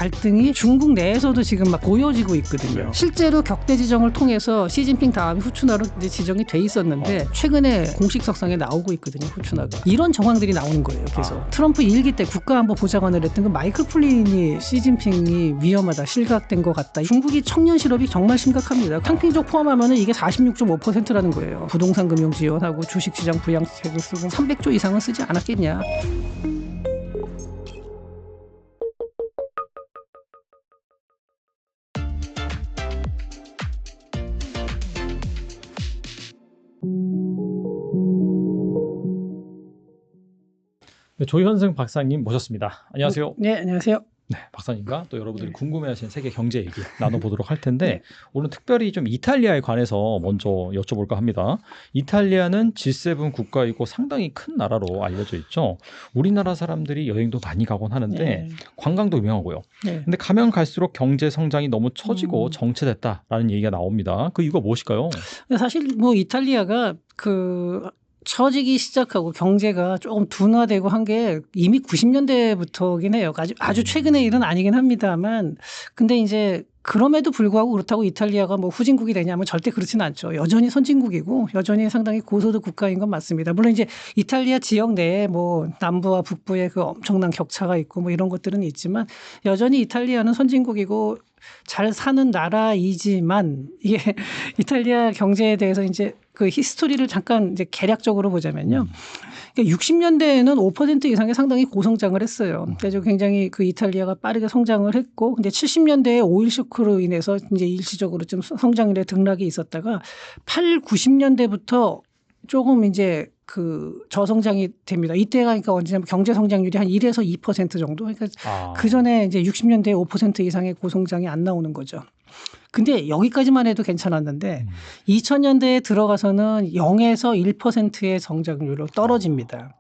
갈등이 중국 내에서도 지금 막 보여지고 있거든요. 실제로 격대 지정을 통해서 시진핑 다음이 후추나로 이제 지정이 돼 있었는데 최근에 공식 석상에 나오고 있거든요. 후추나가. 이런 정황들이 나오는 거예요. 계속. 트럼프 1기 때 국가안보보좌관을 했던 그 마이클 플린이 시진핑이 위험하다, 실각된 것 같다. 중국이 청년 실업이 정말 심각합니다. 탕핑족 포함하면 이게 46.5%라는 거예요. 부동산 금융 지원하고 주식시장 부양책을 쓰고 300조 이상은 쓰지 않았겠냐. 네, 조현승 박사님 모셨습니다. 안녕하세요. 네, 안녕하세요. 네, 박사님과 또 여러분들이 궁금해하시는 세계 경제 얘기 나눠보도록 할 텐데 오늘 특별히 좀 이탈리아에 관해서 먼저 여쭤볼까 합니다. 이탈리아는 G7 국가이고 상당히 큰 나라로 알려져 있죠. 우리나라 사람들이 여행도 많이 가곤 하는데 관광도 유명하고요. 근데 가면 갈수록 경제 성장이 너무 처지고 정체됐다라는 얘기가 나옵니다. 그 이유가 무엇일까요? 사실 뭐 이탈리아가 처지기 시작하고 경제가 조금 둔화되고 한 게 이미 90년대부터긴 해요. 아주 최근의 일은 아니긴 합니다만, 근데 이제 그럼에도 불구하고 그렇다고 이탈리아가 뭐 후진국이 되냐면 절대 그렇지는 않죠. 여전히 선진국이고 여전히 상당히 고소득 국가인 건 맞습니다. 물론 이제 이탈리아 지역 내에 뭐 남부와 북부의 그 엄청난 격차가 있고 뭐 이런 것들은 있지만 여전히 이탈리아는 선진국이고 잘 사는 나라이지만 이게 이탈리아 경제에 대해서 이제 그 히스토리를 잠깐 이제 개략적으로 보자면요. 그러니까 60년대에는 5% 이상의 상당히 고성장을 했어요. 그래서 굉장히 그 이탈리아가 빠르게 성장을 했고, 근데 70년대에 오일 쇼크로 인해서 이제 일시적으로 좀 성장률에 등락이 있었다가 90년대부터 조금 이제 그 저성장이 됩니다. 이때가 그러니까 언제냐면 경제 성장률이 한 1에서 2% 정도. 그러니까 그 전에 이제 60년대에 5% 이상의 고성장이 안 나오는 거죠. 근데 여기까지만 해도 괜찮았는데 2000년대에 들어가서는 0에서 1%의 성장률로 떨어집니다.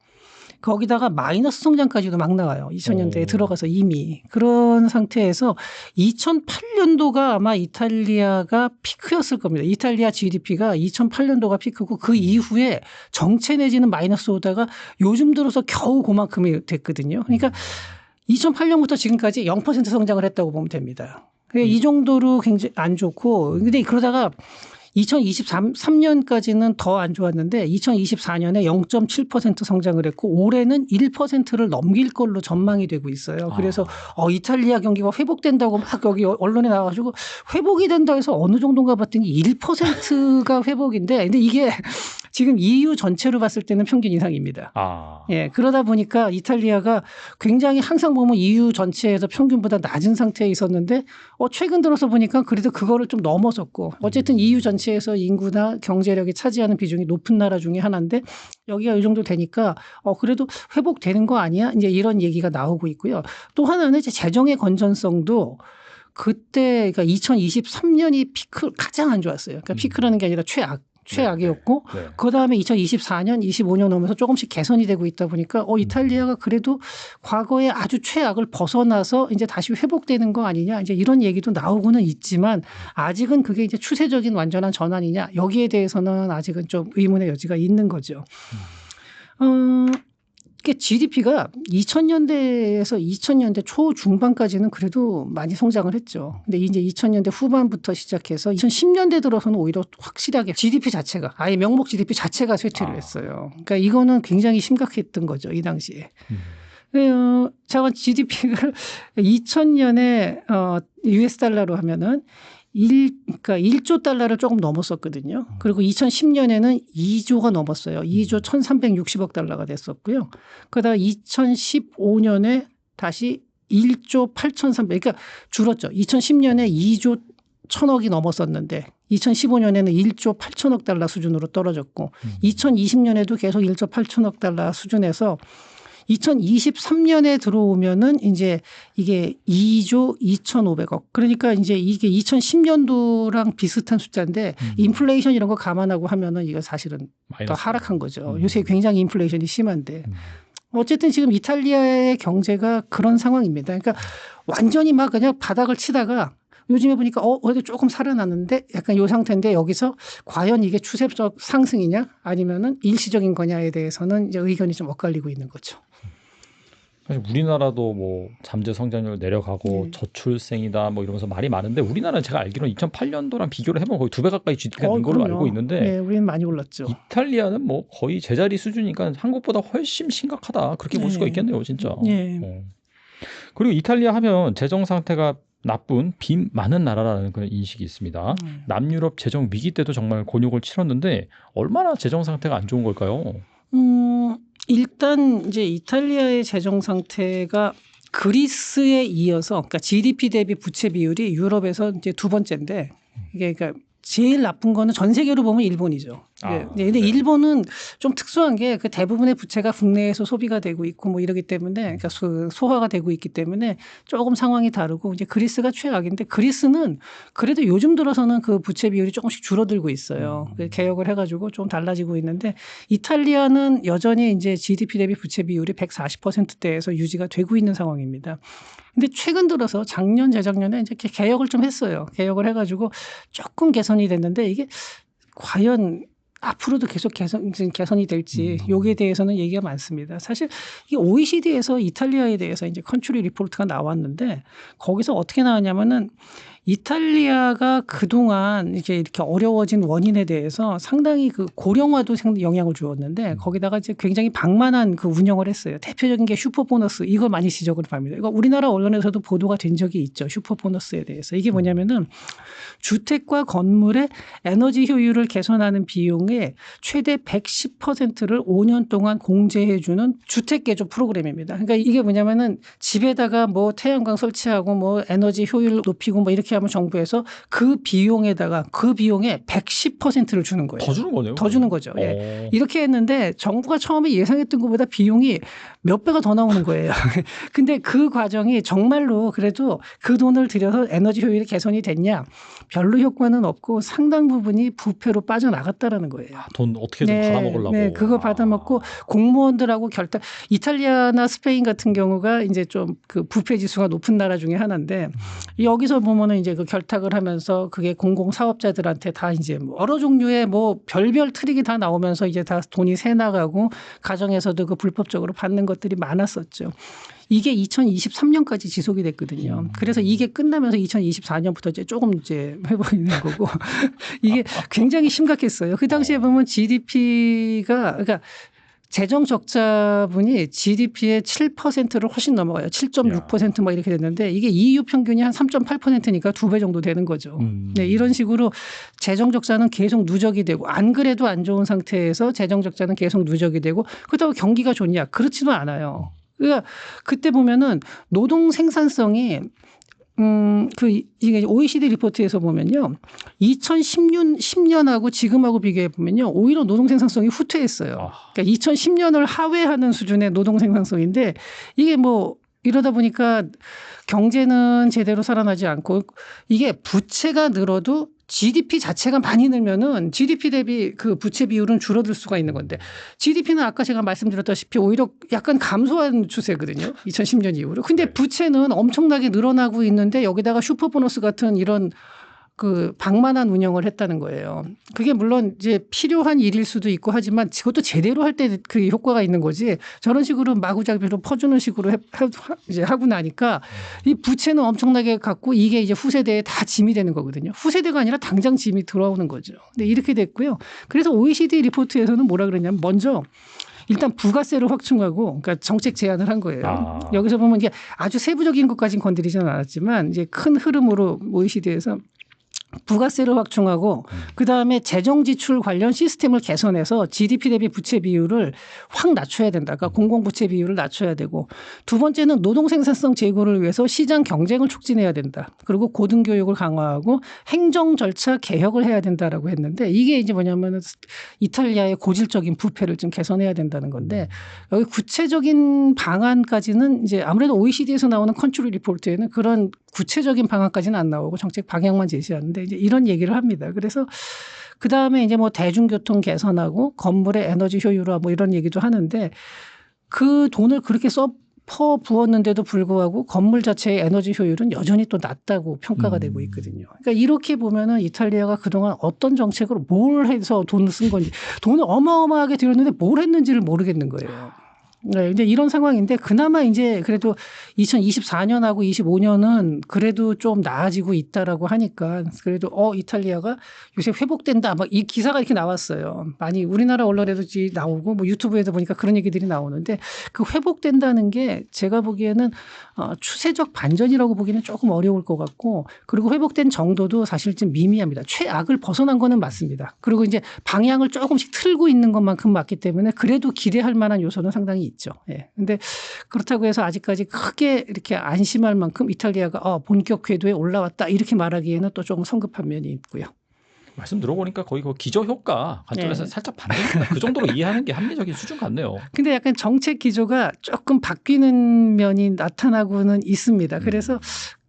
거기다가 마이너스 성장까지도 막 나와요. 2000년대에 들어가서 이미. 그런 상태에서 2008년도가 아마 이탈리아가 피크였을 겁니다. 이탈리아 GDP가 2008년도가 피크고 그 이후에 정체 내지는 마이너스 오다가 요즘 들어서 겨우 그만큼이 됐거든요. 그러니까 2008년부터 지금까지 0% 성장을 했다고 보면 됩니다. 이 정도로 굉장히 안 좋고, 근데 그러다가 2023년까지는 더 안 좋았는데 2024년에 0.7% 성장을 했고 올해는 1%를 넘길 걸로 전망이 되고 있어요. 그래서 이탈리아 경기가 회복된다고 막 여기 언론에 나와가지고 회복이 된다 해서 어느 정도인가 봤더니 1%가 회복인데, 근데 이게 지금 EU 전체로 봤을 때는 평균 이상입니다. 예, 그러다 보니까 이탈리아가 굉장히 항상 보면 EU 전체에서 평균보다 낮은 상태에 있었는데 최근 들어서 보니까 그래도 그거를 좀 넘어섰고, 어쨌든 EU 전체에서 인구나 경제력이 차지하는 비중이 높은 나라 중에 하나인데 여기가 이 정도 되니까 그래도 회복되는 거 아니야? 이제 이런 얘기가 나오고 있고요. 또 하나는 이제 재정의 건전성도 그때 그러니까 2023년이 피크 가장 안 좋았어요. 그러니까 피크라는 게 아니라 최악이었고 그다음에 2024년, 25년 오면서 조금씩 개선이 되고 있다 보니까 이탈리아가 그래도 과거의 아주 최악을 벗어나서 이제 다시 회복되는 거 아니냐, 이제 이런 얘기도 나오고는 있지만 아직은 그게 이제 추세적인 완전한 전환이냐, 여기에 대해서는 아직은 좀 의문의 여지가 있는 거죠. GDP가 2000년대에서 2000년대 초중반까지는 그래도 많이 성장을 했죠. 근데 이제 2000년대 후반부터 시작해서 2010년대 들어서는 오히려 확실하게 GDP 자체가 아예 명목 GDP 자체가 쇠퇴를 했어요. 그러니까 이거는 굉장히 심각했던 거죠, 이 당시에. 자원 GDP를 2000년에 US 달러로 하면은 그러니까 1조 달러를 조금 넘었었거든요. 그리고 2010년에는 2조가 넘었어요. 2조 1360억 달러가 됐었고요. 그러다가 2015년에 다시 1조 8300, 그러니까 줄었죠. 2010년에 2조 1000억이 넘었었는데 2015년에는 1조 8천억 달러 수준으로 떨어졌고 2020년에도 계속 1조 8천억 달러 수준에서 2023년에 들어오면은 이제 이게 2조 2,500억. 그러니까 이제 이게 2010년도랑 비슷한 숫자인데 인플레이션 이런 거 감안하고 하면은 이거 사실은 더 하락한 거죠. 요새 굉장히 인플레이션이 심한데. 어쨌든 지금 이탈리아의 경제가 그런 상황입니다. 그러니까 완전히 막 그냥 바닥을 치다가 요즘에 보니까 어디 조금 살아났는데 약간 이 상태인데 여기서 과연 이게 추세적 상승이냐 아니면은 일시적인 거냐에 대해서는 이제 의견이 좀 엇갈리고 있는 거죠. 사실 우리나라도 뭐 잠재 성장률 내려가고 저출생이다 뭐 이러면서 말이 많은데 우리나라는 제가 알기로는 2008년도랑 비교를 해보면 거의 2배 가까이 GDP가 는 걸로 그럼요. 알고 있는데 네, 우리는 많이 올랐죠. 이탈리아는 뭐 거의 제자리 수준이니까 한국보다 훨씬 심각하다 그렇게 볼 수가 네. 있겠네요, 진짜. 네. 그리고 이탈리아 하면 재정 상태가 나쁜 빚 많은 나라라는 그런 인식이 있습니다. 남유럽 재정 위기 때도 정말 곤욕을 치렀는데 얼마나 재정 상태가 안 좋은 걸까요? 일단 이제 이탈리아의 재정 상태가 그리스에 이어서 그러니까 GDP 대비 부채 비율이 유럽에서 이제 두 번째인데 이게 그러니까 제일 나쁜 거는 전 세계로 보면 일본이죠. 근데 일본은 좀 특수한 게 그 대부분의 부채가 국내에서 소비가 되고 있고 뭐 이러기 때문에 그러니까 소화가 되고 있기 때문에 조금 상황이 다르고 이제 그리스가 최악인데 그리스는 그래도 요즘 들어서는 그 부채 비율이 조금씩 줄어들고 있어요. 개혁을 해가지고 좀 달라지고 있는데 이탈리아는 여전히 이제 GDP 대비 부채 비율이 140%대에서 유지가 되고 있는 상황입니다. 근데 최근 들어서 작년 재작년에 이제 개혁을 좀 했어요. 개혁을 해가지고 조금 개선이 됐는데 이게 과연 앞으로도 계속 개선이 될지 여기에 대해서는 얘기가 많습니다. 사실 이 OECD에서 이탈리아에 대해서 이제 컨트리 리포트가 나왔는데 거기서 어떻게 나왔냐면은 이탈리아가 그동안 이제 이렇게 어려워진 원인에 대해서 상당히 그 고령화도 영향을 주었는데 거기다가 이제 굉장히 방만한 그 운영을 했어요. 대표적인 게 슈퍼보너스 이걸 많이 지적을 합니다. 이거 우리나라 언론에서도 보도가 된 적이 있죠. 슈퍼보너스에 대해서. 이게 뭐냐면은 주택과 건물의 에너지 효율을 개선하는 비용의 최대 110%를 5년 동안 공제해 주는 주택 개조 프로그램입니다. 그러니까 이게 뭐냐면은 집에다가 뭐 태양광 설치하고 뭐 에너지 효율 높이고 뭐 이렇게 하면 정부에서 그 비용에다가 그 비용의 110%를 주는 거예요. 더 주는 거네요. 더 주는 거죠. 예. 이렇게 했는데 정부가 처음에 예상했던 것보다 비용이 몇 배가 더 나오는 거예요. 근데 그 과정이 정말로 그래도 그 돈을 들여서 에너지 효율이 개선이 됐냐? 별로 효과는 없고 상당 부분이 부패로 빠져나갔다라는 거예요. 돈 어떻게든 받아먹으려고. 네, 그거 받아먹고 공무원들하고 결탁. 이탈리아나 스페인 같은 경우가 이제 좀 그 부패 지수가 높은 나라 중에 하나인데 여기서 보면은 이제 그 결탁을 하면서 그게 공공 사업자들한테 다 이제 뭐 여러 종류의 뭐 별별 트릭이 다 나오면서 이제 다 돈이 새 나가고 가정에서도 그 불법적으로 받는 것들이 많았었죠. 이게 2023년까지 지속이 됐거든요. 그래서 이게 끝나면서 2024년부터 이제 조금 이제 회복이 된 거고 이게 굉장히 심각했어요. 그 당시에 보면 GDP가 그러니까 재정 적자분이 GDP의 7%를 훨씬 넘어가요. 7.6% 막 이렇게 됐는데 이게 EU 평균이 한 3.8%니까 2배 정도 되는 거죠. 네, 이런 식으로 재정 적자는 계속 누적이 되고 안 그래도 안 좋은 상태에서 재정 적자는 계속 누적이 되고 그렇다고 경기가 좋냐? 그렇지도 않아요. 그러니까 그때 보면은 노동 생산성이 이게 OECD 리포트에서 보면요. 2010년하고 지금하고 비교해 보면요. 오히려 노동 생산성이 후퇴했어요. 그러니까 2010년을 하회하는 수준의 노동 생산성인데 이게 뭐 이러다 보니까 경제는 제대로 살아나지 않고 이게 부채가 늘어도 GDP 자체가 많이 늘면은 GDP 대비 그 부채 비율은 줄어들 수가 있는 건데 GDP는 아까 제가 말씀드렸다시피 오히려 약간 감소한 추세거든요. 2010년 이후로. 근데 부채는 엄청나게 늘어나고 있는데 여기다가 슈퍼보너스 같은 이런 그 방만한 운영을 했다는 거예요. 그게 물론 이제 필요한 일일 수도 있고 하지만 그것도 제대로 할 때 그 효과가 있는 거지. 저런 식으로 마구잡이로 퍼주는 식으로 이제 하고 나니까 이 부채는 엄청나게 갖고 이게 이제 후세대에 다 짐이 되는 거거든요. 후세대가 아니라 당장 짐이 들어오는 거죠. 근데 이렇게 됐고요. 그래서 OECD 리포트에서는 뭐라 그러냐면 먼저 일단 부가세를 확충하고 그러니까 정책 제안을 한 거예요. 여기서 보면 이게 아주 세부적인 것까지는 건드리지는 않았지만 이제 큰 흐름으로 OECD에서 부가세를 확충하고 그다음에 재정 지출 관련 시스템을 개선해서 GDP 대비 부채 비율을 확 낮춰야 된다. 그러니까 공공부채 비율을 낮춰야 되고 두 번째는 노동 생산성 제고를 위해서 시장 경쟁을 촉진해야 된다. 그리고 고등교육을 강화하고 행정 절차 개혁을 해야 된다라고 했는데 이게 이제 뭐냐면 이탈리아의 고질적인 부패를 좀 개선해야 된다는 건데 여기 구체적인 방안까지는 이제 아무래도 OECD에서 나오는 컨트리 리포트에는 그런 구체적인 방안까지는 안 나오고 정책 방향만 제시하는데 이제 이런 얘기를 합니다. 그래서 그 다음에 이제 뭐 대중교통 개선하고 건물의 에너지 효율화 뭐 이런 얘기도 하는데 그 돈을 그렇게 퍼 부었는데도 불구하고 건물 자체의 에너지 효율은 여전히 또 낮다고 평가가 되고 있거든요. 그러니까 이렇게 보면은 이탈리아가 그동안 어떤 정책으로 뭘 해서 돈을 쓴 건지 돈을 어마어마하게 들였는데 뭘 했는지를 모르겠는 거예요. 네, 이제 이런 상황인데 그나마 이제 그래도 2024년하고 25년은 그래도 좀 나아지고 있다라고 하니까 그래도 이탈리아가 요새 회복된다 막 이 기사가 이렇게 나왔어요. 많이 우리나라 언론에도 나오고 뭐 유튜브에도 보니까 그런 얘기들이 나오는데 그 회복된다는 게 제가 보기에는 추세적 반전이라고 보기는 조금 어려울 것 같고 그리고 회복된 정도도 사실 좀 미미합니다. 최악을 벗어난 거는 맞습니다. 그리고 이제 방향을 조금씩 틀고 있는 것만큼 맞기 때문에 그래도 기대할 만한 요소는 상당히 있죠. 예. 근데 그렇다고 해서 아직까지 크게 이렇게 안심할 만큼 이탈리아가 본격 궤도에 올라왔다 이렇게 말하기에는 또 조금 성급한 면이 있고요. 말씀 들어보니까 거의 그 기저 효과 관점에서 네. 살짝 반대입니다. 그 정도로 이해하는 게 합리적인 수준 같네요. 근데 약간 정책 기조가 조금 바뀌는 면이 나타나고는 있습니다. 그래서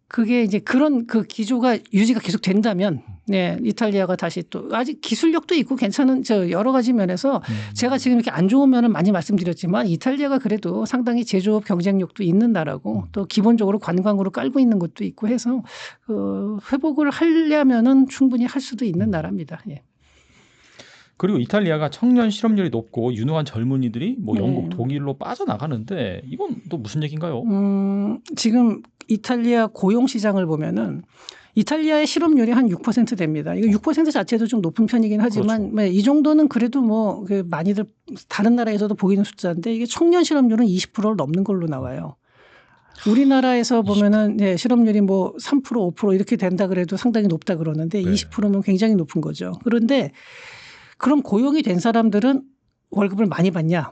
그게 이제 그런 그 기조가 유지가 계속 된다면 네, 이탈리아가 다시 또 아직 기술력도 있고 괜찮은 여러 가지 면에서 제가 지금 이렇게 안 좋은 면을 많이 말씀드렸지만 이탈리아가 그래도 상당히 제조업 경쟁력도 있는 나라고 또 기본적으로 관광으로 깔고 있는 것도 있고 해서 회복을 하려면은 충분히 할 수도 있는 나라입니다. 예. 그리고 이탈리아가 청년 실업률이 높고 유능한 젊은이들이 뭐 영국, 네. 독일로 빠져나가는데 이건 또 무슨 얘기인가요? 지금 이탈리아 고용 시장을 보면은 이탈리아의 실업률이 한 6% 됩니다. 이거 6% 자체도 좀 높은 편이긴 하지만 그렇죠. 이 정도는 그래도 뭐 많이들 다른 나라에서도 보이는 숫자인데 이게 청년 실업률은 20%를 넘는 걸로 나와요. 우리나라에서 보면은 실업률이 뭐 3%, 5% 이렇게 된다 그래도 상당히 높다 그러는데 20%면 굉장히 높은 거죠. 그런데 그럼 고용이 된 사람들은 월급을 많이 받냐?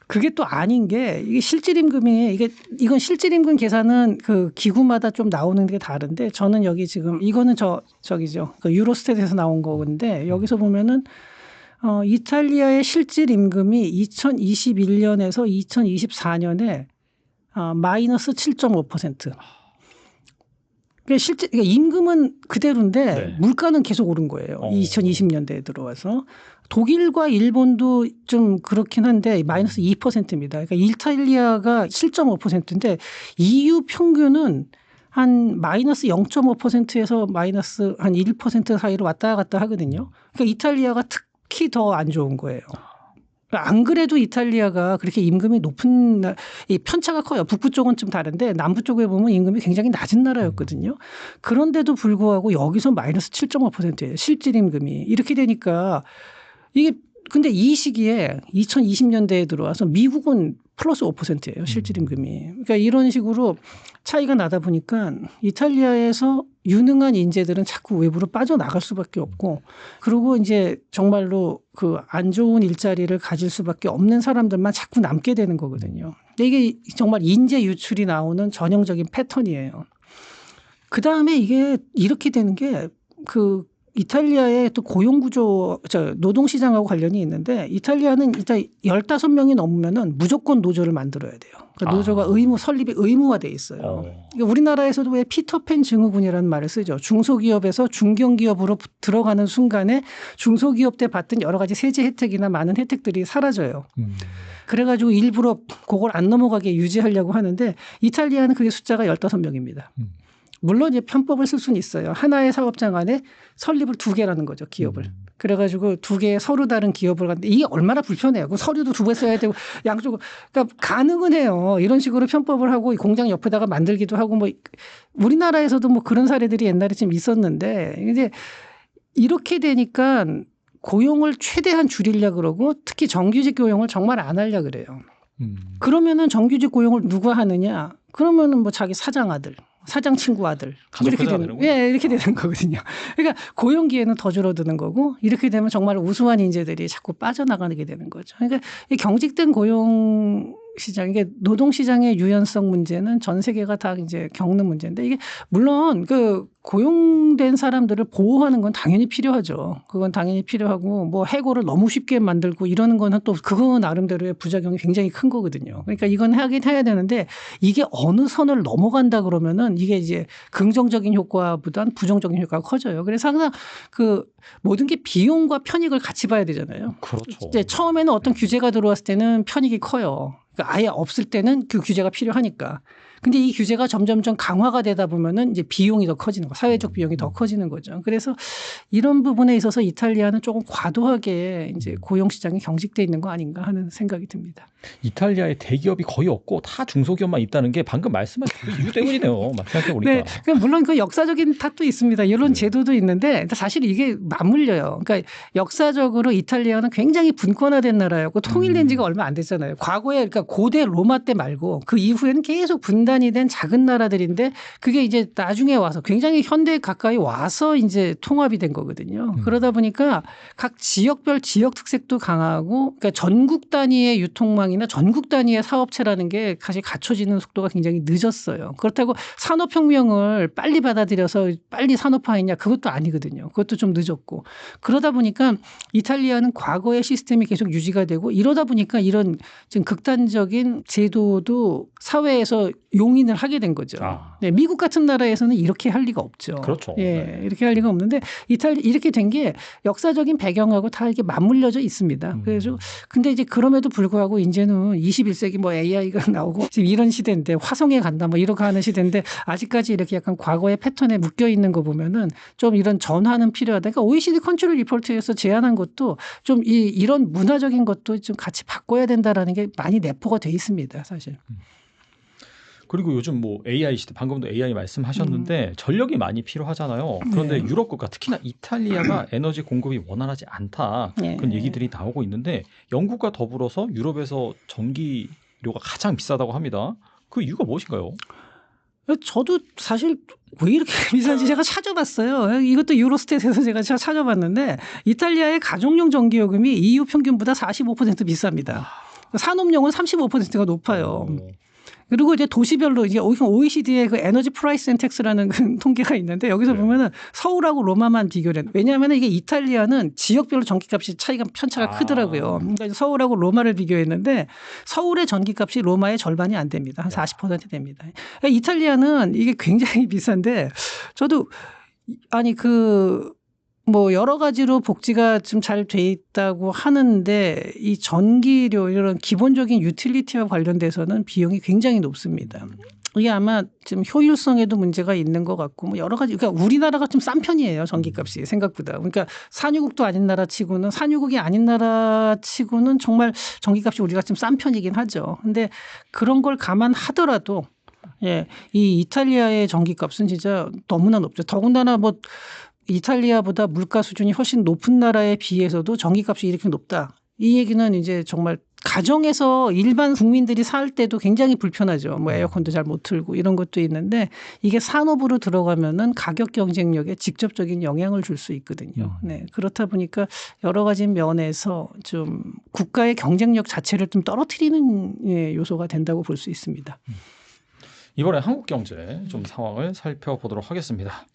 그게 또 아닌 게 이게 실질임금이 이건 실질임금 계산은 그 기구마다 좀 나오는 게 다른데 저는 여기 지금 이거는 저기죠. 그 유로스탯에서 나온 거인데 여기서 보면은 이탈리아의 실질임금이 2021년에서 2024년에 마이너스 7.5%. 그러니까 임금은 그대로인데 네. 물가는 계속 오른 거예요. 2020년대에 들어와서. 독일과 일본도 좀 그렇긴 한데 마이너스 2%입니다. 그러니까 이탈리아가 7.5%인데 EU 평균은 한 마이너스 0.5%에서 마이너스 한 1% 사이로 왔다 갔다 하거든요. 그러니까 이탈리아가 특히 더 안 좋은 거예요. 안 그래도 이탈리아가 그렇게 임금이 높은 이 편차가 커요. 북부 쪽은 좀 다른데 남부 쪽에 보면 임금이 굉장히 낮은 나라였거든요. 그런데도 불구하고 여기서 마이너스 7.5%예요. 실질 임금이. 이렇게 되니까 이게 근데 이 시기에 2020년대에 들어와서 미국은 플러스 5%예요. 실질 임금이. 그러니까 이런 식으로 차이가 나다 보니까 이탈리아에서 유능한 인재들은 자꾸 외부로 빠져나갈 수밖에 없고 그리고 이제 정말로 그 안 좋은 일자리를 가질 수밖에 없는 사람들만 자꾸 남게 되는 거거든요. 근데 이게 정말 인재 유출이 나오는 전형적인 패턴이에요. 그다음에 이게 이렇게 되는 게 이탈리아의 또 고용구조, 노동시장하고 관련이 있는데 이탈리아는 일단 15명이 넘으면은 무조건 노조를 만들어야 돼요. 그러니까 노조가 설립이 의무화돼 있어요. 그러니까 우리나라에서도 왜 피터팬 증후군이라는 말을 쓰죠. 중소기업에서 중견기업으로 들어가는 순간에 중소기업 때 받던 여러 가지 세제 혜택이나 많은 혜택들이 사라져요. 그래가지고 일부러 그걸 안 넘어가게 유지하려고 하는데 이탈리아는 그게 숫자가 15명입니다. 물론 이제 편법을 쓸 수는 있어요. 하나의 사업장 안에 설립을 2개라는 거죠. 기업을. 그래가지고 2개의 서로 다른 기업을 갖는데 이게 얼마나 불편해요. 그 서류도 2배 써야 되고 양쪽으로. 그러니까 가능은 해요. 이런 식으로 편법을 하고 공장 옆에다가 만들기도 하고 뭐 우리나라에서도 뭐 그런 사례들이 옛날에 좀 있었는데 이제 이렇게 되니까 고용을 최대한 줄이려고 그러고 특히 정규직 고용을 정말 안 하려고 그래요. 그러면은 정규직 고용을 누가 하느냐? 그러면은 뭐 자기 사장 아들. 사장 친구 아들 이렇게 되는 이렇게 되는 거거든요. 그러니까 고용 기회는 더 줄어드는 거고 이렇게 되면 정말 우수한 인재들이 자꾸 빠져나가게 되는 거죠. 그러니까 이 경직된 고용 시장 이게 노동 시장의 유연성 문제는 전 세계가 다 이제 겪는 문제인데 이게 물론 고용된 사람들을 보호하는 건 당연히 필요하죠. 그건 당연히 필요하고 뭐 해고를 너무 쉽게 만들고 이러는 거는 또 그거 나름대로의 부작용이 굉장히 큰 거거든요. 그러니까 이건 하긴 해야 되는데 이게 어느 선을 넘어간다 그러면은 이게 이제 긍정적인 효과보단 부정적인 효과가 커져요. 그래서 항상 모든 게 비용과 편익을 같이 봐야 되잖아요. 그렇죠. 이제 처음에는 어떤 규제가 들어왔을 때는 편익이 커요. 그러니까 아예 없을 때는 그 규제가 필요하니까. 근데 이 규제가 점점점 강화가 되다 보면은 이제 비용이 더 커지는 거, 사회적 비용이 더 커지는 거죠. 그래서 이런 부분에 있어서 이탈리아는 조금 과도하게 이제 고용 시장이 경직돼 있는 거 아닌가 하는 생각이 듭니다. 이탈리아에 대기업이 거의 없고 다 중소기업만 있다는 게 방금 말씀하신 그 이유 때문이네요. 막 생각해 보니까. 네, 그러니까 물론 그 역사적인 탓도 있습니다. 이런 제도도 있는데 사실 이게 맞물려요. 그러니까 역사적으로 이탈리아는 굉장히 분권화된 나라였고 통일된 지가 얼마 안 됐잖아요. 과거에 그러니까 고대 로마 때 말고 그 이후에는 계속 분단이 된 작은 나라들인데 그게 이제 나중에 와서 굉장히 현대에 가까이 와서 이제 통합이 된 거거든요. 그러다 보니까 각 지역별 지역 특색도 강하고 그러니까 전국 단위의 유통망이나 전국 단위의 사업체라는 게 사실 갖춰지는 속도가 굉장히 늦었어요. 그렇다고 산업혁명을 빨리 받아들여서 빨리 산업화했냐 그것도 아니거든요. 그것도 좀 늦었고 그러다 보니까 이탈리아는 과거의 시스템이 계속 유지가 되고 이러다 보니까 이런 지금 극단적인 제도도 사회에서 용인을 하게 된 거죠. 네, 미국 같은 나라에서는 이렇게 할 리가 없죠. 그렇죠. 예, 네. 이렇게 할 리가 없는데 이렇게 된 게 역사적인 배경하고 다 이렇게 맞물려져 있습니다. 그래서 근데 이제 그럼에도 불구하고 이제는 21세기 뭐 AI가 나오고 지금 이런 시대인데 화성에 간다 뭐 이렇게 하는 시대인데 아직까지 이렇게 약간 과거의 패턴에 묶여 있는 거 보면은 좀 이런 전환은 필요하다. 그러니까 OECD 컨트롤 리포트에서 제안한 것도 좀 이런 문화적인 것도 좀 같이 바꿔야 된다라는 게 많이 내포가 돼 있습니다, 사실. 그리고 요즘 뭐 AI 시대, 방금도 AI 말씀하셨는데 전력이 많이 필요하잖아요. 그런데 네. 유럽 국가, 특히나 이탈리아가 에너지 공급이 원활하지 않다. 네. 그런 얘기들이 나오고 있는데 영국과 더불어서 유럽에서 전기료가 가장 비싸다고 합니다. 그 이유가 무엇인가요? 저도 사실 왜 이렇게 비싼지 제가 찾아봤어요. 이것도 유로스탯에서 제가 찾아봤는데 이탈리아의 가정용 전기요금이 EU 평균보다 45% 비쌉니다. 산업용은 35%가 높아요. 그리고 이제 도시별로 이제 OECD의 그 에너지 프라이스 인덱스라는 그 통계가 있는데 여기서 네. 보면은 서울하고 로마만 비교를 해요. 왜냐하면 이게 이탈리아는 지역별로 전기값이 편차가 크더라고요. 그러니까 서울하고 로마를 비교했는데 서울의 전기값이 로마의 절반이 안 됩니다. 한 40% 됩니다. 그러니까 이탈리아는 이게 굉장히 비싼데 저도 아니 뭐 여러 가지로 복지가 좀 잘 돼 있다고 하는데 이 전기료 이런 기본적인 유틸리티와 관련돼서는 비용이 굉장히 높습니다. 이게 아마 좀 효율성에도 문제가 있는 것 같고 뭐 여러 가지 그러니까 우리나라가 좀 싼 편이에요 전기값이 생각보다. 그러니까 산유국도 아닌 나라 치고는 산유국이 아닌 나라 치고는 정말 전기값이 우리가 좀 싼 편이긴 하죠. 근데 그런 걸 감안하더라도 예, 이 이탈리아의 전기값은 진짜 너무나 높죠. 더군다나 뭐 이탈리아보다 물가 수준이 훨씬 높은 나라에 비해서도 전기값이 이렇게 높다. 이 얘기는 이제 정말 가정에서 일반 국민들이 살 때도 굉장히 불편하죠. 뭐 에어컨도 잘 못 틀고 이런 것도 있는데 이게 산업으로 들어가면은 가격 경쟁력에 직접적인 영향을 줄 수 있거든요. 네. 그렇다 보니까 여러 가지 면에서 좀 국가의 경쟁력 자체를 좀 떨어뜨리는 요소가 된다고 볼 수 있습니다. 이번에 한국 경제 좀 상황을 살펴보도록 하겠습니다.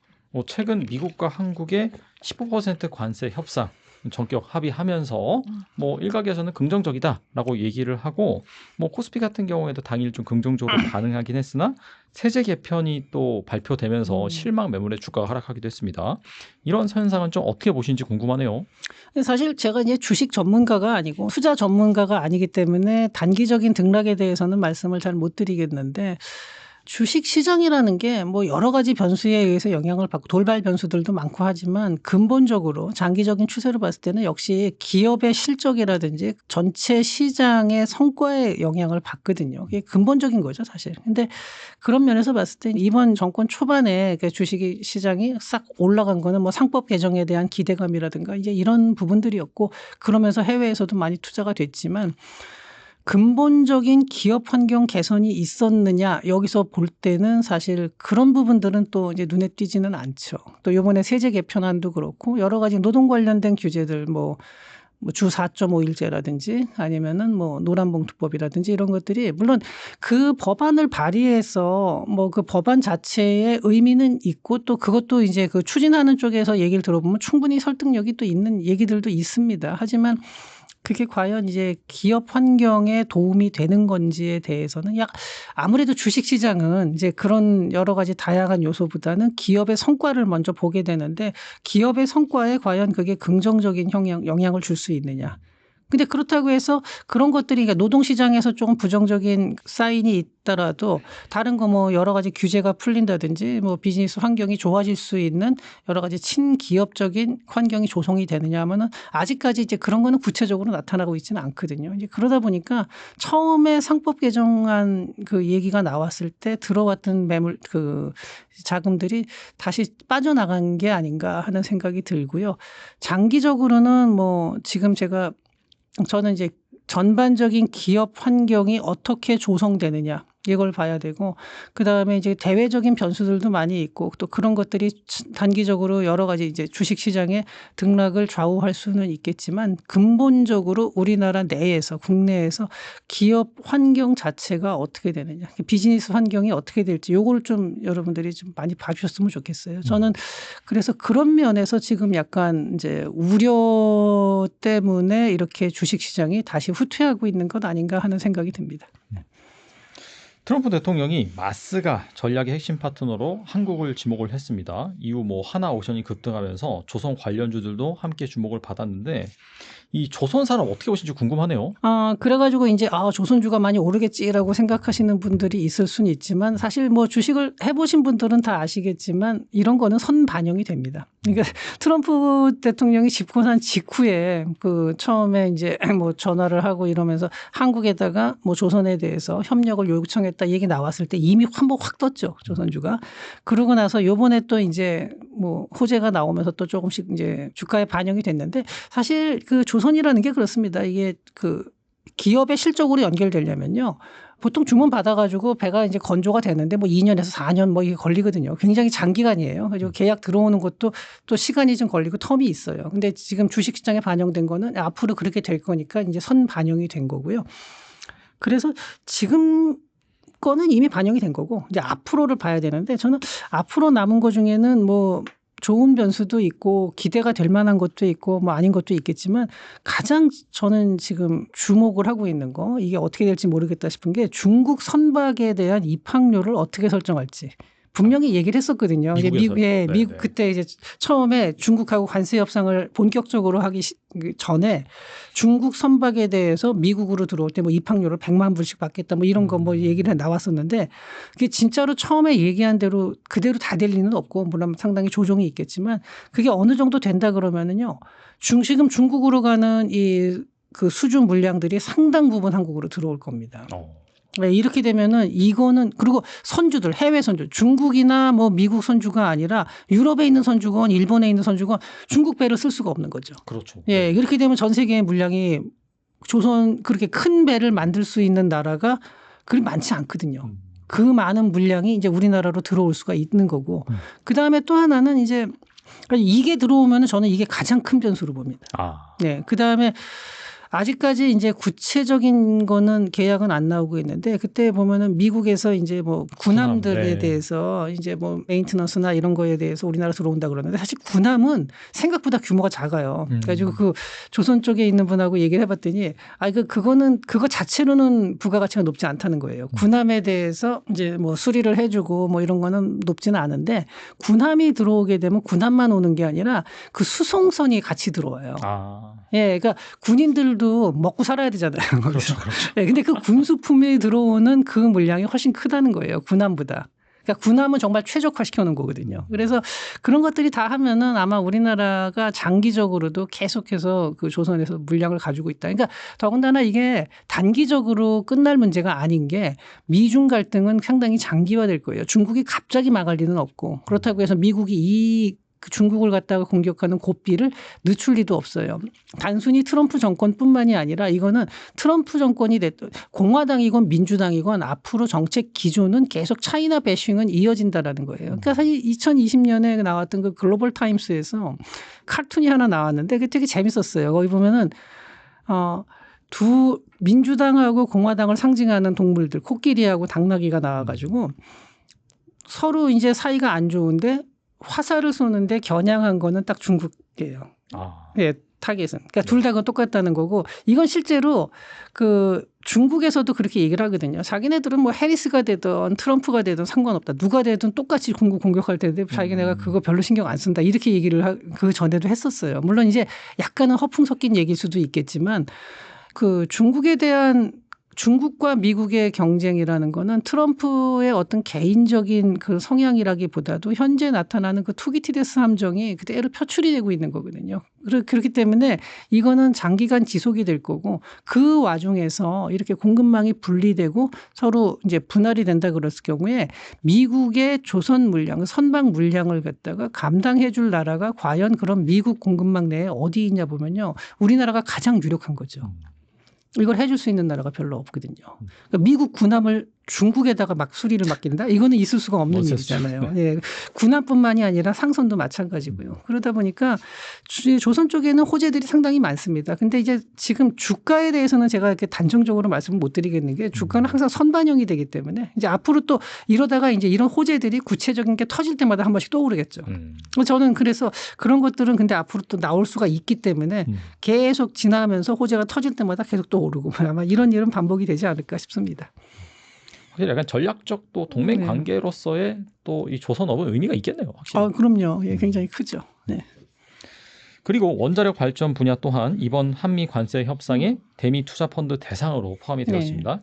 최근 미국과 한국의 15% 관세 협상 전격 합의하면서 뭐 일각에서는 긍정적이다라고 얘기를 하고 뭐 코스피 같은 경우에도 당일 좀 긍정적으로 반응하긴 했으나 세제 개편이 또 발표되면서 실망 매물의 주가가 하락하기도 했습니다. 이런 현상은 좀 어떻게 보시는지 궁금하네요. 사실 제가 이제 주식 전문가가 아니고 투자 전문가가 아니기 때문에 단기적인 등락에 대해서는 말씀을 잘 못 드리겠는데 주식 시장이라는 게 뭐 여러 가지 변수에 의해서 영향을 받고 돌발 변수들도 많고 하지만 근본적으로 장기적인 추세로 봤을 때는 역시 기업의 실적이라든지 전체 시장의 성과에 영향을 받거든요. 그게 근본적인 거죠, 사실. 근데 그런 면에서 봤을 때 이번 정권 초반에 주식 시장이 싹 올라간 거는 뭐 상법 개정에 대한 기대감이라든가 이제 이런 부분들이었고 그러면서 해외에서도 많이 투자가 됐지만 근본적인 기업 환경 개선이 있었느냐 여기서 볼 때는 사실 그런 부분들은 또 이제 눈에 띄지는 않죠. 또 이번에 세제 개편안도 그렇고 여러 가지 노동 관련된 규제들 뭐 주 4.5일제라든지 아니면은 뭐 노란봉투법이라든지 이런 것들이 물론 그 법안을 발의해서 뭐 그 법안 자체의 의미는 있고 또 그것도 이제 그 추진하는 쪽에서 얘기를 들어보면 충분히 설득력이 또 있는 얘기들도 있습니다. 하지만 그게 과연 이제 기업 환경에 도움이 되는 건지에 대해서는 아무래도 주식 시장은 이제 그런 여러 가지 다양한 요소보다는 기업의 성과를 먼저 보게 되는데 기업의 성과에 과연 그게 긍정적인 영향을 줄 수 있느냐. 근데 그렇다고 해서 그런 것들이 그러니까 노동시장에서 조금 부정적인 사인이 있더라도 다른 거 뭐 여러 가지 규제가 풀린다든지 뭐 비즈니스 환경이 좋아질 수 있는 여러 가지 친기업적인 환경이 조성이 되느냐 하면은 아직까지 이제 그런 거는 구체적으로 나타나고 있지는 않거든요. 이제 그러다 보니까 처음에 상법 개정안 그 얘기가 나왔을 때 들어왔던 매물 그 자금들이 다시 빠져나간 게 아닌가 하는 생각이 들고요. 장기적으로는 뭐 지금 저는 이제 전반적인 기업 환경이 어떻게 조성되느냐 이걸 봐야 되고 그다음에 이제 대외적인 변수들도 많이 있고 또 그런 것들이 단기적으로 여러 가지 이제 주식 시장의 등락을 좌우할 수는 있겠지만 근본적으로 우리나라 내에서 국내에서 기업 환경 자체가 어떻게 되느냐 비즈니스 환경이 어떻게 될지 요걸 좀 여러분들이 좀 많이 봐주셨으면 좋겠어요. 저는 그래서 그런 면에서 지금 약간 이제 우려 때문에 이렇게 주식 시장이 다시 후퇴하고 있는 것 아닌가 하는 생각이 듭니다. 트럼프 대통령이 마스가 전략의 핵심 파트너로 한국을 지목을 했습니다. 이후 뭐 하나오션이 급등하면서 조선 관련주들도 함께 주목을 받았는데 이 조선사는 어떻게 보실지 궁금하네요. 그래가지고 이제 조선주가 많이 오르겠지라고 생각하시는 분들이 있을 수는 있지만 사실 뭐 주식을 해보신 분들은 다 아시겠지만 이런 거는 선반영이 됩니다. 그러니까 트럼프 대통령이 집권 한 직후에 그 처음에 이제 뭐 전화를 하고 이러면서 한국에다가 뭐 조선에 대해서 협력을 요청했다 얘기 나왔을 때 이미 한번 확 떴죠. 조선주가. 그러고 나서 요번에 또 이제 뭐 호재가 나오면서 또 조금씩 이제 주가에 반영이 됐는데 사실 그 조선이라는 게 그렇습니다. 이게 그 기업의 실적으로 연결되려면요. 보통 주문 받아가지고 배가 이제 건조가 되는데 뭐 2년에서 4년 뭐 이게 걸리거든요. 굉장히 장기간이에요. 그리고 계약 들어오는 것도 또 시간이 좀 걸리고 텀이 있어요. 근데 지금 주식시장에 반영된 거는 앞으로 그렇게 될 거니까 이제 선 반영이 된 거고요. 그래서 지금 거는 이미 반영이 된 거고 이제 앞으로를 봐야 되는데 저는 앞으로 남은 거 중에는 뭐 좋은 변수도 있고 기대가 될 만한 것도 있고 뭐 아닌 것도 있겠지만 가장 저는 지금 주목을 하고 있는 거 이게 어떻게 될지 모르겠다 싶은 게 중국 선박에 대한 입항료를 어떻게 설정할지. 분명히 얘기를 했었거든요. 미국에서. 미국 그때 이제 처음에 중국하고 관세 협상을 본격적으로 하기 전에 중국 선박에 대해서 미국으로 들어올 때 뭐 입항료를 100만 불씩 받겠다 뭐 이런 거 뭐 얘기를 나왔었는데 그게 진짜로 처음에 얘기한 대로 그대로 다 될 리는 없고 물론 상당히 조정이 있겠지만 그게 어느 정도 된다 그러면은요. 지금 중국으로 가는 그 수주 물량들이 상당 부분 한국으로 들어올 겁니다. 네, 이렇게 되면은 이거는 그리고 선주들 해외 선주 중국이나 뭐 미국 선주가 아니라 유럽에 있는 선주건 일본에 있는 선주건 중국 배를 쓸 수가 없는 거죠. 그렇죠. 예, 이렇게 되면 전 세계의 물량이 조선 그렇게 큰 배를 만들 수 있는 나라가 그리 많지 않거든요. 그 많은 물량이 이제 우리나라로 들어올 수가 있는 거고 그 다음에 또 하나는 이제 이게 들어오면은 저는 이게 가장 큰 변수로 봅니다. 네, 그 다음에 아직까지 이제 구체적인 거는 계약은 안 나오고 있는데 그때 보면은 미국에서 이제 뭐 군함들에 대해서 이제 뭐 메인테넌스나 이런 거에 대해서 우리나라 들어온다 그러는데 사실 군함은 생각보다 규모가 작아요. 그래가지고 그 조선 쪽에 있는 분하고 얘기를 해봤더니 그거는 그거 자체로는 부가가치가 높지 않다는 거예요. 군함에 대해서 이제 뭐 수리를 해주고 뭐 이런 거는 높지는 않은데 군함이 들어오게 되면 군함만 오는 게 아니라 그 수송선이 같이 들어와요. 예, 그러니까 군인들도 먹고 살아야 되잖아요. 그렇죠. 네, 근데 그 군수품이 들어오는 그 물량이 훨씬 크다는 거예요. 군함보다. 그러니까 군함은 정말 최적화시켜 놓은 거거든요. 그래서 그런 것들이 다 하면은 아마 우리나라가 장기적으로도 계속해서 그 조선에서 물량을 가지고 있다. 그러니까 더군다나 이게 단기적으로 끝날 문제가 아닌 게 미중 갈등은 상당히 장기화될 거예요. 중국이 갑자기 막을 리는 없고 그렇다고 해서 미국이 중국을 갖다가 공격하는 고삐를 늦출 리도 없어요. 단순히 트럼프 정권뿐만이 아니라 이거는 트럼프 정권이 됐든 공화당이건 민주당이건 앞으로 정책 기조는 계속 차이나 배싱은 이어진다라는 거예요. 그러니까 사실 2020년에 나왔던 그 글로벌 타임스에서 카툰이 하나 나왔는데 그게 되게 재밌었어요. 거기 보면은 두 민주당하고 공화당을 상징하는 동물들 코끼리하고 당나귀가 나와가지고 서로 이제 사이가 안 좋은데 화살을 쏘는데 겨냥한 거는 딱 중국이에요. 예, 타겟은. 그러니까 둘 다 그건 똑같다는 거고 이건 실제로 그 중국에서도 그렇게 얘기를 하거든요. 자기네들은 뭐 해리스가 되든 트럼프가 되든 상관없다. 누가 되든 똑같이 중국 공격할 텐데 자기네가 그거 별로 신경 안 쓴다. 이렇게 얘기를 그 전에도 했었어요. 물론 이제 약간은 허풍 섞인 얘기일 수도 있겠지만 그 중국에 대한 중국과 미국의 경쟁이라는 거는 트럼프의 어떤 개인적인 그 성향이라기보다도 현재 나타나는 그 투기티데스 함정이 그대로 표출이 되고 있는 거거든요. 그렇기 때문에 이거는 장기간 지속이 될 거고 그 와중에서 이렇게 공급망이 분리되고 서로 이제 분할이 된다 그랬을 경우에 미국의 조선 물량, 선박 물량을 갖다가 감당해 줄 나라가 과연 그런 미국 공급망 내에 어디 있냐 보면요. 우리나라가 가장 유력한 거죠. 이걸 해줄 수 있는 나라가 별로 없거든요. 그러니까 미국 군함을 중국에다가 막 수리를 맡긴다? 이거는 있을 수가 없는 일이잖아요. 예. 군함뿐만이 아니라 상선도 마찬가지고요. 그러다 보니까 조선 쪽에는 호재들이 상당히 많습니다. 근데 이제 지금 주가에 대해서는 제가 이렇게 단정적으로 말씀을 못 드리겠는 게 주가는 항상 선반영이 되기 때문에 이제 앞으로 또 이러다가 이제 이런 호재들이 구체적인 게 터질 때마다 한 번씩 떠오르겠죠. 저는 그래서 그런 것들은 근데 앞으로 또 나올 수가 있기 때문에 계속 지나면서 호재가 터질 때마다 계속 또 오르고 아마 이런 일은 반복이 되지 않을까 싶습니다. 확실히 약간 전략적 또 동맹 관계로서의 또 이 조선업은 의미가 있겠네요. 확실히. 그럼요. 예, 굉장히 크죠. 네. 그리고 원자력 발전 분야 또한 이번 한미 관세 협상에 대미 투자 펀드 대상으로 포함이 되었습니다.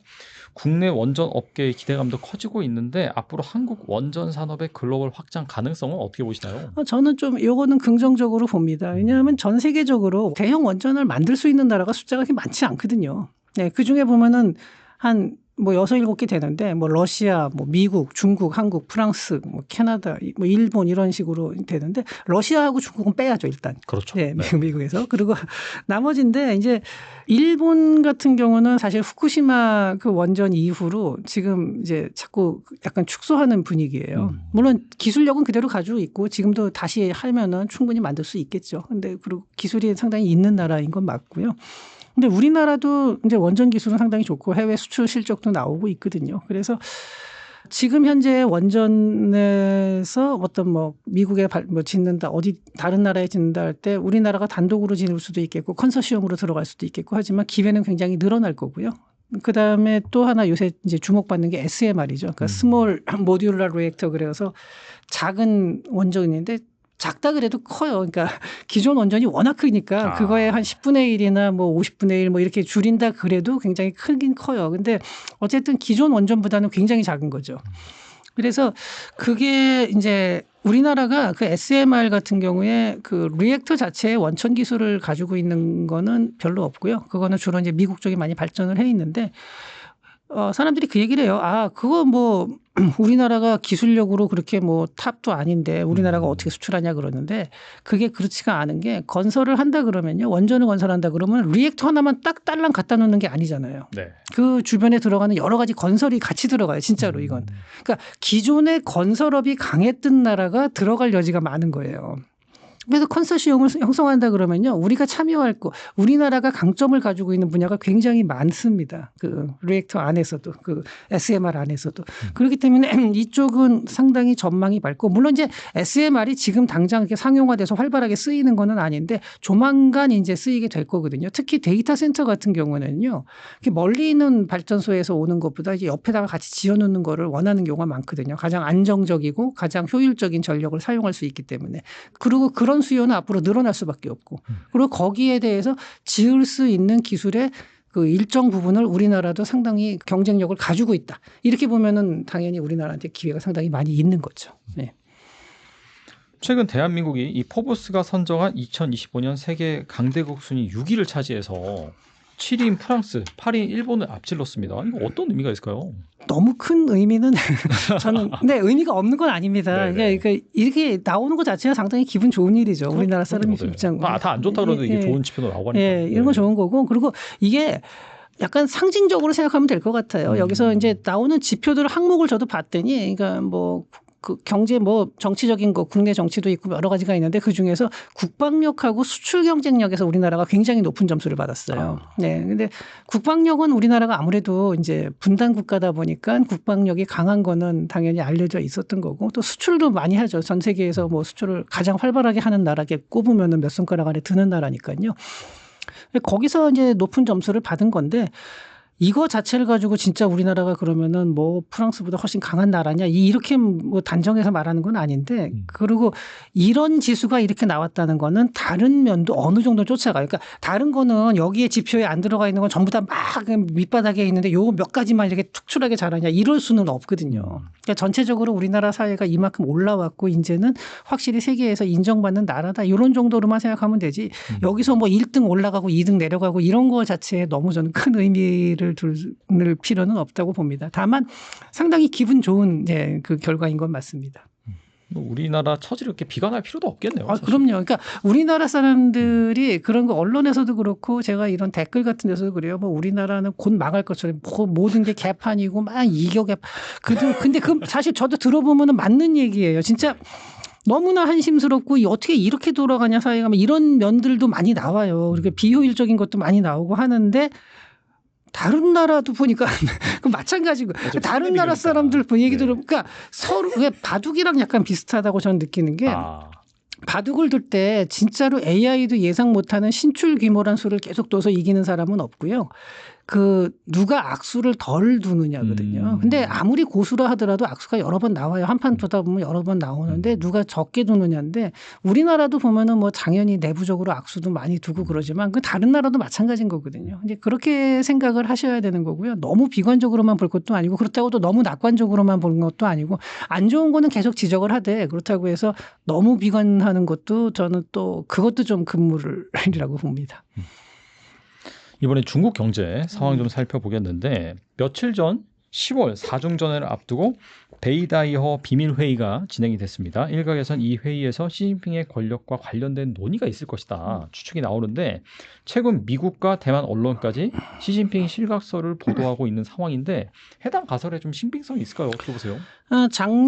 국내 원전 업계의 기대감도 커지고 있는데 앞으로 한국 원전 산업의 글로벌 확장 가능성은 어떻게 보시나요? 저는 좀 이거는 긍정적으로 봅니다. 왜냐하면 전 세계적으로 대형 원전을 만들 수 있는 나라가 숫자가 그렇게 많지 않거든요. 네, 그 중에 보면은 한 뭐 6, 7개 되는데 뭐 러시아, 뭐 미국, 중국, 한국, 프랑스, 뭐 캐나다, 뭐 일본 이런 식으로 되는데 러시아하고 중국은 빼야죠, 일단. 그렇죠. 네, 미국에서. 그리고 나머지인데 이제 일본 같은 경우는 사실 후쿠시마 그 원전 이후로 지금 이제 자꾸 약간 축소하는 분위기예요. 물론 기술력은 그대로 가지고 있고 지금도 다시 하면은 충분히 만들 수 있겠죠. 근데 그리고 기술이 상당히 있는 나라인 건 맞고요. 근데 우리나라도 이제 원전 기술은 상당히 좋고 해외 수출 실적도 나오고 있거든요. 그래서 지금 현재 원전에서 어떤 뭐 미국에 뭐 짓는다 어디 다른 나라에 짓는다 할 때 우리나라가 단독으로 짓을 수도 있겠고 컨소시엄으로 들어갈 수도 있겠고 하지만 기회는 굉장히 늘어날 거고요. 그다음에 또 하나 요새 이제 주목받는 게 SMR이죠. 그러니까 스몰 모듈러 리액터 그래서 작은 원전인데 작다 그래도 커요. 그러니까 기존 원전이 워낙 크니까 그거에 한 10분의 1이나 뭐 50분의 1 뭐 이렇게 줄인다 그래도 굉장히 크긴 커요. 근데 어쨌든 기존 원전보다는 굉장히 작은 거죠. 그래서 그게 이제 우리나라가 그 SMR 같은 경우에 그 리액터 자체의 원천 기술을 가지고 있는 거는 별로 없고요. 그거는 주로 이제 미국 쪽이 많이 발전을 해 있는데 사람들이 그 얘기를 해요. 그거 뭐 우리나라가 기술력으로 그렇게 뭐 탑도 아닌데 우리나라가 어떻게 수출하냐 그러는데 그게 그렇지가 않은 게 건설을 한다 그러면요. 원전을 건설한다 그러면 리액터 하나만 딱 딸랑 갖다 놓는 게 아니잖아요. 네. 그 주변에 들어가는 여러 가지 건설이 같이 들어가요. 진짜로 이건. 그러니까 기존의 건설업이 강했던 나라가 들어갈 여지가 많은 거예요. 그래서 컨소시엄을 형성한다 그러면요. 우리가 참여할 거 우리나라가 강점을 가지고 있는 분야가 굉장히 많습니다. 그 리액터 안에서도 그 SMR 안에서도. 그렇기 때문에 이쪽은 상당히 전망이 밝고 물론 이제 SMR이 지금 당장 이렇게 상용화돼서 활발하게 쓰이는 건 아닌데 조만간 이제 쓰이게 될 거거든요. 특히 데이터 센터 같은 경우는요. 이렇게 멀리 있는 발전소에서 오는 것보다 이제 옆에다가 같이 지어놓는 거를 원하는 경우가 많거든요. 가장 안정적이고 가장 효율적인 전력을 사용할 수 있기 때문에. 그리고 그런 수요는 앞으로 늘어날 수밖에 없고 그리고 거기에 대해서 지을 수 있는 기술의 그 일정 부분을 우리나라도 상당히 경쟁력을 가지고 있다. 이렇게 보면은 당연히 우리나라한테 기회가 상당히 많이 있는 거죠. 네. 최근 대한민국이 이 포브스가 선정한 2025년 세계 강대국 순위 6위를 차지해서 7위인 프랑스, 8위인 일본을 앞질렀습니다. 이거 어떤 의미가 있을까요? 너무 큰 의미는 저는 의미가 없는 건 아닙니다. 그러니까 이렇게 나오는 것 자체가 상당히 기분 좋은 일이죠. 우리나라 사람 입장으로. 다 안 좋다 그래도 이게 좋은 지표도 나오고 하니까. 이런 건 좋은 거고 그리고 이게 약간 상징적으로 생각하면 될 것 같아요. 여기서 이제 나오는 지표들 항목을 저도 봤더니 그러니까 뭐 그 경제 뭐 정치적인 거 국내 정치도 있고 여러 가지가 있는데 그중에서 국방력하고 수출 경쟁력에서 우리나라가 굉장히 높은 점수를 받았어요. 네. 근데 국방력은 우리나라가 아무래도 이제 분단 국가다 보니까 국방력이 강한 거는 당연히 알려져 있었던 거고 또 수출도 많이 하죠. 전 세계에서 뭐 수출을 가장 활발하게 하는 나라게 꼽으면은 몇 손가락 안에 드는 나라니까요. 거기서 이제 높은 점수를 받은 건데 이거 자체를 가지고 진짜 우리나라가 그러면은 뭐 프랑스보다 훨씬 강한 나라냐 이렇게 뭐 단정해서 말하는 건 아닌데 그리고 이런 지수가 이렇게 나왔다는 거는 다른 면도 어느 정도 쫓아가요. 그러니까 다른 거는 여기에 지표에 안 들어가 있는 건 전부 다 막 밑바닥에 있는데 요거 몇 가지만 이렇게 특출하게 잘하냐 이럴 수는 없거든요. 그러니까 전체적으로 우리나라 사회가 이만큼 올라왔고 이제는 확실히 세계에서 인정받는 나라다 이런 정도로만 생각하면 되지 여기서 뭐 1등 올라가고 2등 내려가고 이런 거 자체에 너무 저는 큰 의미를 둘 필요는 없다고 봅니다. 다만 상당히 기분 좋은 그 결과인 건 맞습니다. 우리나라 처지를 이렇게 비관할 필요도 없겠네요. 아, 그럼요. 그러니까 우리나라 사람들이 그런 거 언론에서도 그렇고 제가 이런 댓글 같은 데서도 그래요. 뭐 우리나라는 곧 망할 것처럼 모든 게 개판이고 막 이겨 개판. 근데 그 사실 저도 들어보면은 맞는 얘기예요. 진짜 너무나 한심스럽고 어떻게 이렇게 돌아가냐 사회가 이런 면들도 많이 나와요. 그렇게 비효율적인 것도 많이 나오고 하는데 다른 나라도 보니까 그 마찬가지고 다른 나라 사람들 얘기 들어보니까 서로 바둑이랑 약간 비슷하다고 저는 느끼는 게 바둑을 둘 때 진짜로 AI도 예상 못하는 신출 규모란 수를 계속 둬서 이기는 사람은 없고요. 그 누가 악수를 덜 두느냐거든요. 근데 아무리 고수라 하더라도 악수가 여러 번 나와요. 한 판 두다 보면 여러 번 나오는데 누가 적게 두느냐인데 우리나라도 보면은 뭐 당연히 내부적으로 악수도 많이 두고 그러지만 그 다른 나라도 마찬가지인 거거든요. 이제 그렇게 생각을 하셔야 되는 거고요. 너무 비관적으로만 볼 것도 아니고 그렇다고 또 너무 낙관적으로만 보는 것도 아니고 안 좋은 거는 계속 지적을 하되 그렇다고 해서 너무 비관하는 것도 저는 또 그것도 좀 금물이라고 봅니다. 이번에 중국 경제 상황 좀 살펴보겠는데 며칠 전 10월 4중전을 앞두고 베이다이허 비밀회의가 진행이 됐습니다. 일각에선 이 회의에서 시진핑의 권력과 관련된 논의가 있을 것이다 추측이 나오는데 최근 미국과 대만 언론까지 시진핑 실각설을 보도하고 있는 상황인데 해당 가설에 좀 신빙성이 있을까요? 어떻게 보세요?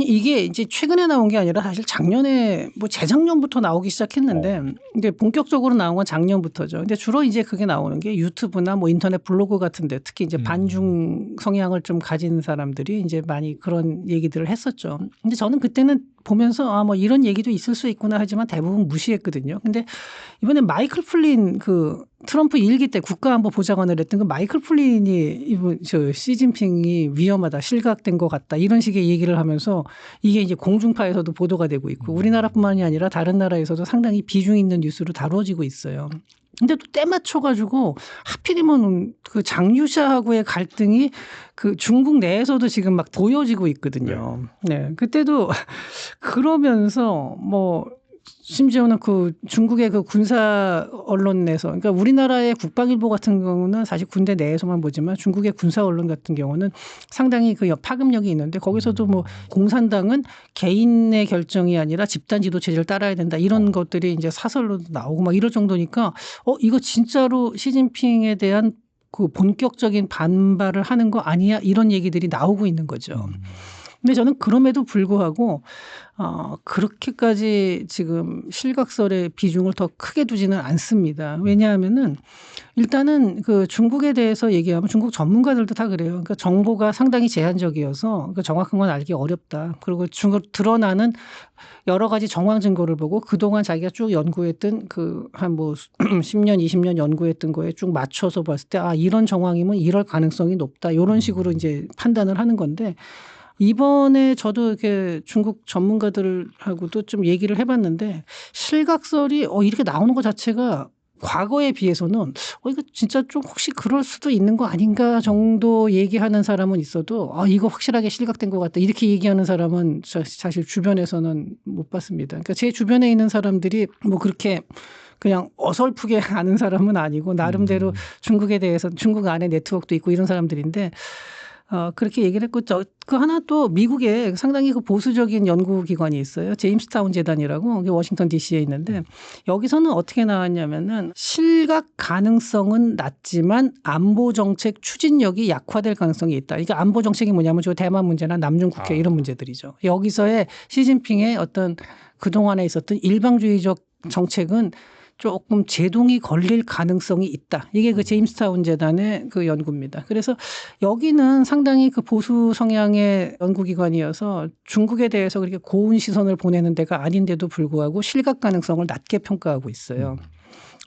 이게 이제 최근에 나온 게 아니라 사실 작년에 뭐 재작년부터 나오기 시작했는데 이제 본격적으로 나온 건 작년부터죠. 근데 주로 이제 그게 나오는 게 유튜브나 뭐 인터넷 블로그 같은데 특히 이제 반중 성향을 좀 가진 사람들이 이제 많이 그런 얘기들을 했었죠. 근데 저는 그때는 보면서 뭐 이런 얘기도 있을 수 있구나 하지만 대부분 무시했거든요. 근데 이번에 마이클 플린 그 트럼프 1기 때 국가안보보좌관을 했던 그 마이클 플린이 시진핑이 위험하다, 실각된 것 같다 이런 식의 얘기를 하면서 이게 이제 공중파에서도 보도가 되고 있고 우리나라뿐만이 아니라 다른 나라에서도 상당히 비중 있는 뉴스로 다뤄지고 있어요. 근데 또 때 맞춰가지고 하필이면 그 장유샤하고의 갈등이 그 중국 내에서도 지금 막 보여지고 있거든요. 네. 그때도 그러면서 뭐 심지어는 그 중국의 그 군사 언론 내에서 그러니까 우리나라의 국방일보 같은 경우는 사실 군대 내에서만 보지만 중국의 군사 언론 같은 경우는 상당히 그 파급력이 있는데 거기서도 뭐 공산당은 개인의 결정이 아니라 집단 지도 체제를 따라야 된다 이런 것들이 이제 사설로도 나오고 막 이럴 정도니까 이거 진짜로 시진핑에 대한 그 본격적인 반발을 하는 거 아니야 이런 얘기들이 나오고 있는 거죠. 근데 저는 그럼에도 불구하고 그렇게까지 지금 실각설의 비중을 더 크게 두지는 않습니다. 왜냐하면은 일단은 그 중국에 대해서 얘기하면 중국 전문가들도 다 그래요. 그러니까 정보가 상당히 제한적이어서 그러니까 정확한 건 알기 어렵다. 그리고 드러나는 여러 가지 정황 증거를 보고 그동안 자기가 쭉 연구했던 그 한 뭐 10년, 20년 연구했던 거에 쭉 맞춰서 봤을 때 이런 정황이면 이럴 가능성이 높다. 이런 식으로 이제 판단을 하는 건데 이번에 저도 이렇게 중국 전문가들하고도 좀 얘기를 해봤는데 실각설이 이렇게 나오는 것 자체가 과거에 비해서는 이거 진짜 좀 혹시 그럴 수도 있는 거 아닌가 정도 얘기하는 사람은 있어도 이거 확실하게 실각된 것 같다 이렇게 얘기하는 사람은 사실 주변에서는 못 봤습니다. 그러니까 제 주변에 있는 사람들이 뭐 그렇게 그냥 어설프게 아는 사람은 아니고 나름대로 중국에 대해서 중국 안에 네트워크도 있고 이런 사람들인데 그렇게 얘기를 했고 그 하나 또 미국에 상당히 그 보수적인 연구기관이 있어요. 제임스타운 재단이라고 그게 워싱턴 DC에 있는데 여기서는 어떻게 나왔냐면은 실각 가능성은 낮지만 안보 정책 추진력이 약화될 가능성이 있다. 이게 안보 정책이 뭐냐면 저 대만 문제나 남중 국해 이런 문제들이죠. 여기서의 시진핑의 어떤 그동안에 있었던 일방주의적 정책은 조금 제동이 걸릴 가능성이 있다. 이게 그 제임스타운 재단의 그 연구입니다. 그래서 여기는 상당히 그 보수 성향의 연구기관이어서 중국에 대해서 그렇게 고운 시선을 보내는 데가 아닌데도 불구하고 실각 가능성을 낮게 평가하고 있어요.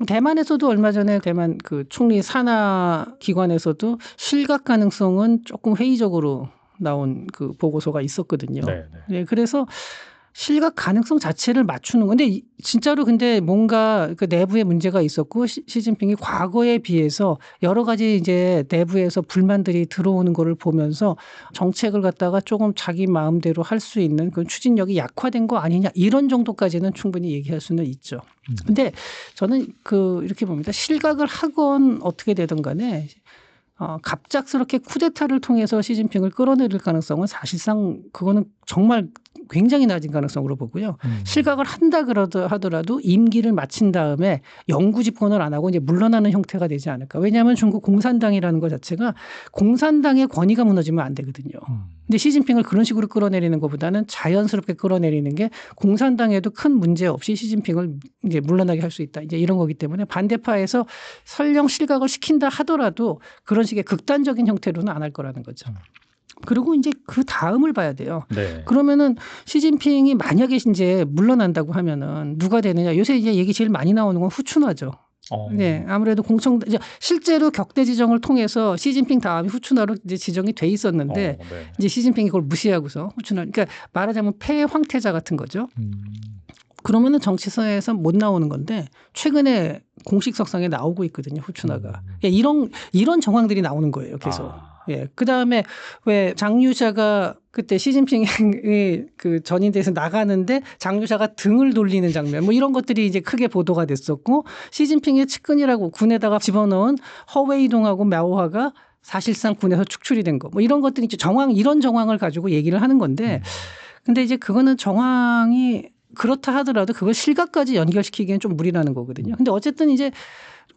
대만에서도 얼마 전에 대만 그 총리 산하 기관에서도 실각 가능성은 조금 회의적으로 나온 그 보고서가 있었거든요. 네. 네, 그래서 실각 가능성 자체를 맞추는 건데 진짜로 근데 뭔가 그 내부에 문제가 있었고 시진핑이 과거에 비해서 여러 가지 이제 내부에서 불만들이 들어오는 거를 보면서 정책을 갖다가 조금 자기 마음대로 할 수 있는 그 추진력이 약화된 거 아니냐 이런 정도까지는 충분히 얘기할 수는 있죠. 근데 저는 이렇게 봅니다. 실각을 하건 어떻게 되든 간에 갑작스럽게 쿠데타를 통해서 시진핑을 끌어내릴 가능성은 사실상 그거는 정말 굉장히 낮은 가능성으로 보고요. 실각을 한다 하더라도 임기를 마친 다음에 영구 집권을 안 하고 이제 물러나는 형태가 되지 않을까. 왜냐하면 중국 공산당이라는 것 자체가 공산당의 권위가 무너지면 안 되거든요. 근데 시진핑을 그런 식으로 끌어내리는 것보다는 자연스럽게 끌어내리는 게 공산당에도 큰 문제 없이 시진핑을 이제 물러나게 할 수 있다. 이제 이런 거기 때문에 반대파에서 설령 실각을 시킨다 하더라도 그런 식의 극단적인 형태로는 안 할 거라는 거죠. 그리고 이제 그 다음을 봐야 돼요. 네. 그러면은 시진핑이 만약에 이제 물러난다고 하면은 누가 되느냐. 요새 이제 얘기 제일 많이 나오는 건 후춘화죠. 네, 아무래도 실제로 격대 지정을 통해서 시진핑 다음이 후춘화로 이제 지정이 돼 있었는데 네. 이제 시진핑이 그걸 무시하고서 후춘화. 그러니까 말하자면 폐황태자 같은 거죠. 그러면은 정치사에서 못 나오는 건데 최근에 공식 석상에 나오고 있거든요. 후춘화가. 이런 정황들이 나오는 거예요. 계속. 예. 그 다음에 왜 장유샤가 그때 시진핑이 그 전인대에서 나가는데 장유샤가 등을 돌리는 장면 뭐 이런 것들이 이제 크게 보도가 됐었고 시진핑의 측근이라고 군에다가 집어넣은 허웨이동하고 마오하가 사실상 군에서 축출이 된 거 뭐 이런 것들이 이제 이런 정황을 가지고 얘기를 하는 건데 근데 이제 그거는 정황이 그렇다 하더라도 그걸 실각까지 연결시키기엔 좀 무리라는 거거든요. 근데 어쨌든 이제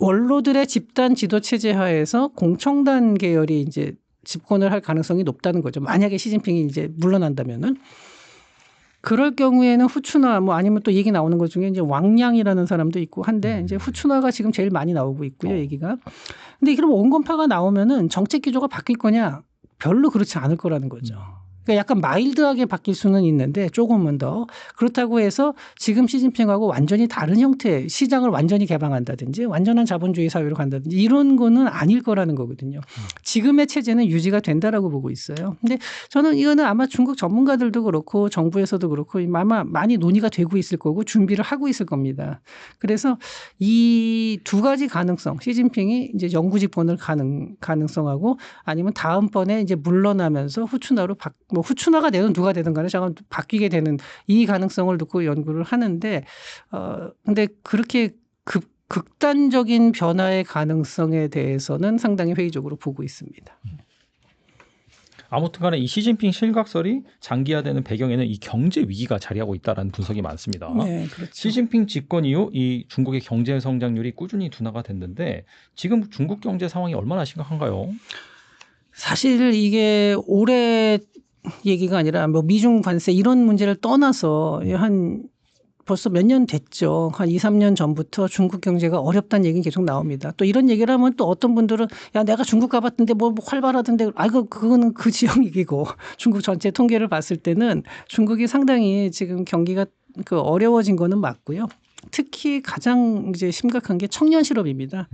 원로들의 집단 지도 체제 하에서 공청단 계열이 이제 집권을 할 가능성이 높다는 거죠. 만약에 시진핑이 이제 물러난다면은 그럴 경우에는 후춘화 뭐 아니면 또 얘기 나오는 것 중에 이제 왕량이라는 사람도 있고 한데 이제 후춘화가 지금 제일 많이 나오고 있고요. 얘기가. 근데 그럼 온건파가 나오면은 정책 기조가 바뀔 거냐? 별로 그렇지 않을 거라는 거죠. 그러니까 약간 마일드하게 바뀔 수는 있는데 조금은 더 그렇다고 해서 지금 시진핑하고 완전히 다른 형태 시장을 완전히 개방한다든지 완전한 자본주의 사회로 간다든지 이런 거는 아닐 거라는 거거든요. 지금의 체제는 유지가 된다라고 보고 있어요. 근데 저는 이거는 아마 중국 전문가들도 그렇고 정부에서도 그렇고 아마 많이 논의가 되고 있을 거고 준비를 하고 있을 겁니다. 그래서 이 두 가지 가능성 시진핑이 이제 영구 집권을 가능성하고 아니면 다음번에 이제 물러나면서 후춘화로 뭐 후춘화가 되든 누가 되든 간에 잠깐 바뀌게 되는 이 가능성을 놓고 연구를 하는데 근데 그렇게 극단적인 변화의 가능성에 대해서는 상당히 회의적으로 보고 있습니다. 아무튼 간에 이 시진핑 실각설이 장기화되는 배경에는 이 경제 위기가 자리하고 있다라는 분석이 많습니다. 네, 그렇죠. 시진핑 집권 이후 이 중국의 경제 성장률이 꾸준히 둔화가 됐는데 지금 중국 경제 상황이 얼마나 심각한가요? 사실 이게 올해 얘기가 아니라 뭐 미중 관세 이런 문제를 떠나서 벌써 몇 년 됐죠. 한 2, 3년 전부터 중국 경제가 어렵다는 얘기는 계속 나옵니다. 또 이런 얘기를 하면 또 어떤 분들은 야 내가 중국 가봤던데 뭐 활발하던데 그거는 그 지역 얘기고 중국 전체 통계를 봤을 때는 중국이 상당히 지금 경기가 어려워진 거는 맞고요. 특히 가장 이제 심각한 게 청년 실업입니다.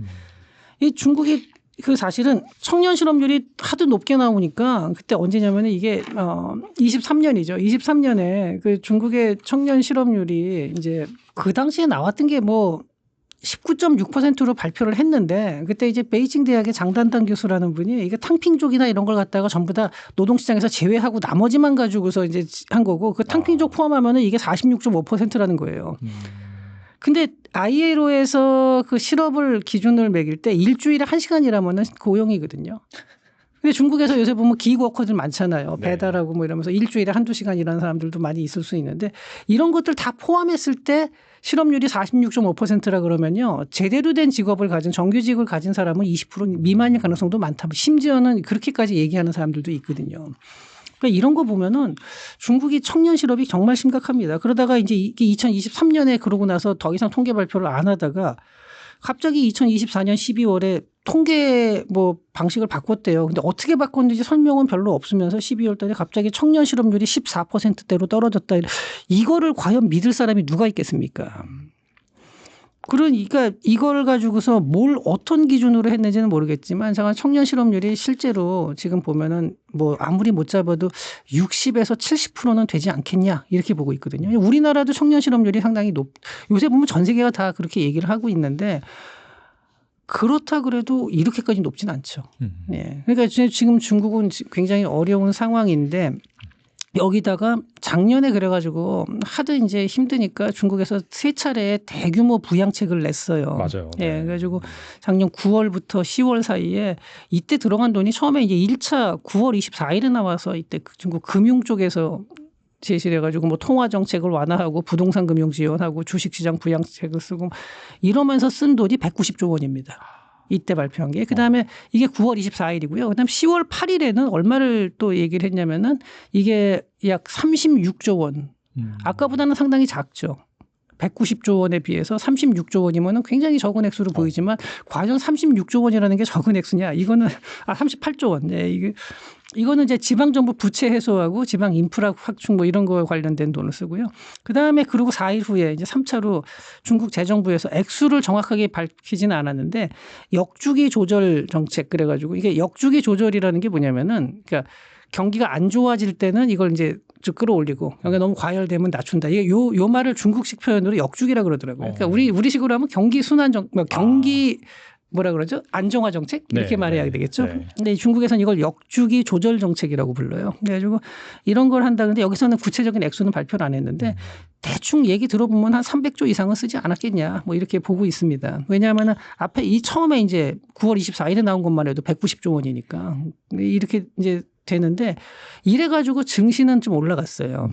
이 중국이 사실은 청년 실업률이 하도 높게 나오니까 그때 언제냐면은 이게 23년이죠. 23년에 그 중국의 청년 실업률이 이제 그 당시에 나왔던 게 뭐 19.6%로 발표를 했는데 그때 이제 베이징 대학의 장단단 교수라는 분이 이게 탕핑족이나 이런 걸 갖다가 전부 다 노동시장에서 제외하고 나머지만 가지고서 이제 한 거고 그 탕핑족 포함하면은 이게 46.5%라는 거예요. 근데 ILO에서 그 실업을 기준을 매길 때 일주일에 1시간 일하면은 고용이거든요. 근데 중국에서 요새 보면 기그워커들 많잖아요. 네. 배달하고 뭐 이러면서 일주일에 한두 시간 일하는 사람들도 많이 있을 수 있는데 이런 것들 다 포함했을 때 실업률이 46.5%라 그러면요. 제대로 된 직업을 가진 정규직을 가진 사람은 20% 미만일 가능성도 많다. 심지어는 그렇게까지 얘기하는 사람들도 있거든요. 그러니까 이런 거 보면은 중국이 청년 실업이 정말 심각합니다. 그러다가 이제 이게 2023년에 그러고 나서 더 이상 통계 발표를 안 하다가 갑자기 2024년 12월에 통계 뭐 방식을 바꿨대요. 근데 어떻게 바꿨는지 설명은 별로 없으면서 12월 달에 갑자기 청년 실업률이 14%대로 떨어졌다. 이거를 과연 믿을 사람이 누가 있겠습니까? 그러니까 이걸 가지고서 뭘 어떤 기준으로 했는지는 모르겠지만 잠깐 청년 실업률이 실제로 지금 보면은 뭐 아무리 못 잡아도 60에서 70%는 되지 않겠냐 이렇게 보고 있거든요. 우리나라도 청년 실업률이 상당히 요새 보면 전 세계가 다 그렇게 얘기를 하고 있는데 그렇다 그래도 이렇게까지 높진 않죠. 예. 그러니까 지금 중국은 굉장히 어려운 상황인데 여기다가 작년에 그래가지고 하도 이제 힘드니까 중국에서 3차례 대규모 부양책을 냈어요. 맞아요. 예. 그래가지고 작년 9월부터 10월 사이에 이때 들어간 돈이 처음에 이제 1차 9월 24일에 나와서 이때 중국 금융 쪽에서 제시를 해가지고 뭐 통화 정책을 완화하고 부동산 금융 지원하고 주식시장 부양책을 쓰고 이러면서 쓴 돈이 190조 원입니다. 이때 발표한 게. 그다음에 이게 9월 24일이고요. 그다음 10월 8일에는 얼마를 또 얘기를 했냐면은 이게 약 36조 원. 아까보다는 상당히 작죠. 190조 원에 비해서 36조 원이면은 굉장히 적은 액수로 보이지만 과연 36조 원이라는 게 적은 액수냐? 이거는 38조 원. 네, 이거는 이제 지방 정부 부채 해소하고 지방 인프라 확충 뭐 이런 거에 관련된 돈을 쓰고요. 그다음에 그리고 4일 후에 이제 3차로 중국 재정부에서 액수를 정확하게 밝히지는 않았는데 역주기 조절 정책 그래 가지고 이게 역주기 조절이라는 게 뭐냐면은 그러니까 경기가 안 좋아질 때는 이걸 이제 쭉 끌어올리고 경기가 너무 과열되면 낮춘다. 이게 요 말을 중국식 표현으로 역주기라 그러더라고요. 그러니까 우리식으로 하면 경기 순환 경기 뭐라 그러죠? 안정화 정책? 이렇게 네, 말해야 네, 되겠죠. 네. 근데 중국에서는 이걸 역주기 조절 정책이라고 불러요. 그래가지고 이런 걸 한다. 근데 여기서는 구체적인 액수는 발표를 안 했는데 대충 얘기 들어보면 한 300조 이상은 쓰지 않았겠냐. 뭐 이렇게 보고 있습니다. 왜냐하면 앞에 이 처음에 이제 9월 24일에 나온 것만 해도 190조 원이니까 이렇게 이제 되는데 이래가지고 증시는 좀 올라갔어요.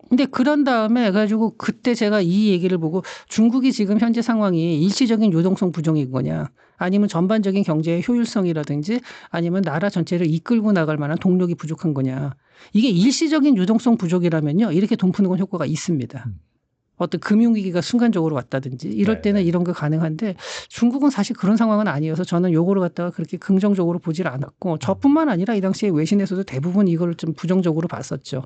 근데 그런 다음에 가지고 그때 제가 이 얘기를 보고 중국이 지금 현재 상황이 일시적인 유동성 부족인 거냐 아니면 전반적인 경제의 효율성이라든지 아니면 나라 전체를 이끌고 나갈 만한 동력이 부족한 거냐. 이게 일시적인 유동성 부족이라면요. 이렇게 돈 푸는 건 효과가 있습니다. 어떤 금융위기가 순간적으로 왔다든지 이럴 때는 이런 거 가능한데 중국은 사실 그런 상황은 아니어서 저는 요거를 갖다가 그렇게 긍정적으로 보질 않았고 저뿐만 아니라 이 당시에 외신에서도 대부분 이걸 좀 부정적으로 봤었죠.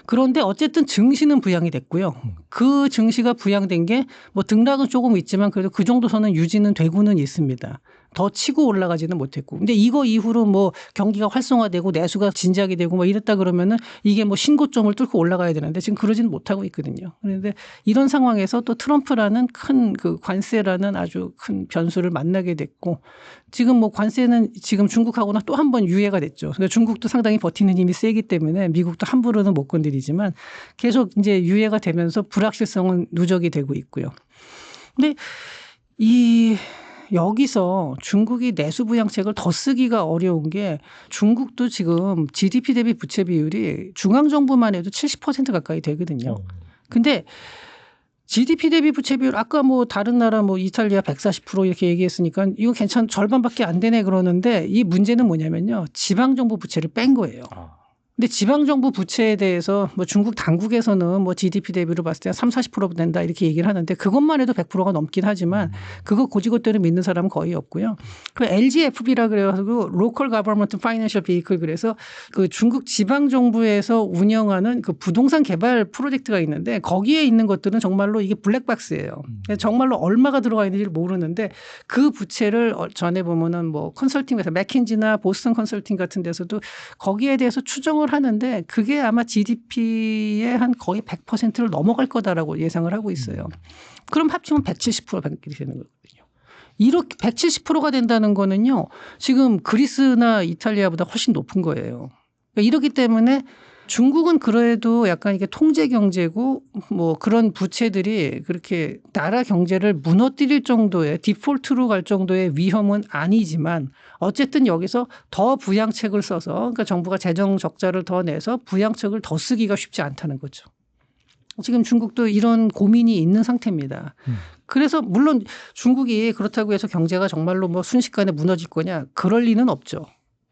그런데 어쨌든 증시는 부양이 됐고요. 그 증시가 부양된 게 뭐 등락은 조금 있지만 그래도 그 정도 선은 유지는 되고는 있습니다. 더 치고 올라가지는 못했고. 근데 이거 이후로 뭐 경기가 활성화되고 내수가 진작이 되고 뭐 이랬다 그러면은 이게 뭐 신고점을 뚫고 올라가야 되는데 지금 그러지는 못하고 있거든요. 그런데 이런 상황에서 또 트럼프라는 큰 그 관세라는 아주 큰 변수를 만나게 됐고 지금 뭐 관세는 지금 중국하고는 또 한 번 유예가 됐죠. 그러니까 중국도 상당히 버티는 힘이 세기 때문에 미국도 함부로는 못 건드리지만 계속 이제 유예가 되면서 불확실성은 누적이 되고 있고요. 근데 여기서 중국이 내수 부양책을 더 쓰기가 어려운 게 중국도 지금 GDP 대비 부채 비율이 중앙정부만 해도 70% 가까이 되거든요. 근데 GDP 대비 부채 비율 아까 뭐 다른 나라 뭐 이탈리아 140% 이렇게 얘기했으니까 이거 괜찮 절반밖에 안 되네 그러는데 이 문제는 뭐냐면요. 지방정부 부채를 뺀 거예요. 근데 지방정부 부채에 대해서 뭐 중국 당국에서는 뭐 GDP 대비로 봤을 때 30-40% 된다 이렇게 얘기를 하는데 그것만 해도 100%가 넘긴 하지만 그거 고지고대로 믿는 사람은 거의 없고요. 그 LGFB라 그래가지고 Local Government Financial Vehicle 그래서 그 중국 지방정부에서 운영하는 그 부동산 개발 프로젝트가 있는데 거기에 있는 것들은 정말로 이게 블랙박스예요. 정말로 얼마가 들어가 있는지를 모르는데 그 부채를 전에 보면은 뭐 컨설팅 회사 맥킨지나 보스턴 컨설팅 같은 데서도 거기에 대해서 추정을 하는데 그게 아마 GDP의 한 거의 100%를 넘어갈 거다라고 예상을 하고 있어요. 그럼 합치면 170% 되는 거거든요. 이렇게 170%가 된다는 거는요. 지금 그리스나 이탈리아보다 훨씬 높은 거예요. 그러니까 이렇기 때문에 중국은 그래도 약간 이게 통제 경제고 뭐 그런 부채들이 그렇게 나라 경제를 무너뜨릴 정도의 디폴트로 갈 정도의 위험은 아니지만 어쨌든 여기서 더 부양책을 써서 그러니까 정부가 재정 적자를 더 내서 부양책을 더 쓰기가 쉽지 않다는 거죠. 지금 중국도 이런 고민이 있는 상태입니다. 그래서 물론 중국이 그렇다고 해서 경제가 정말로 뭐 순식간에 무너질 거냐 그럴 리는 없죠.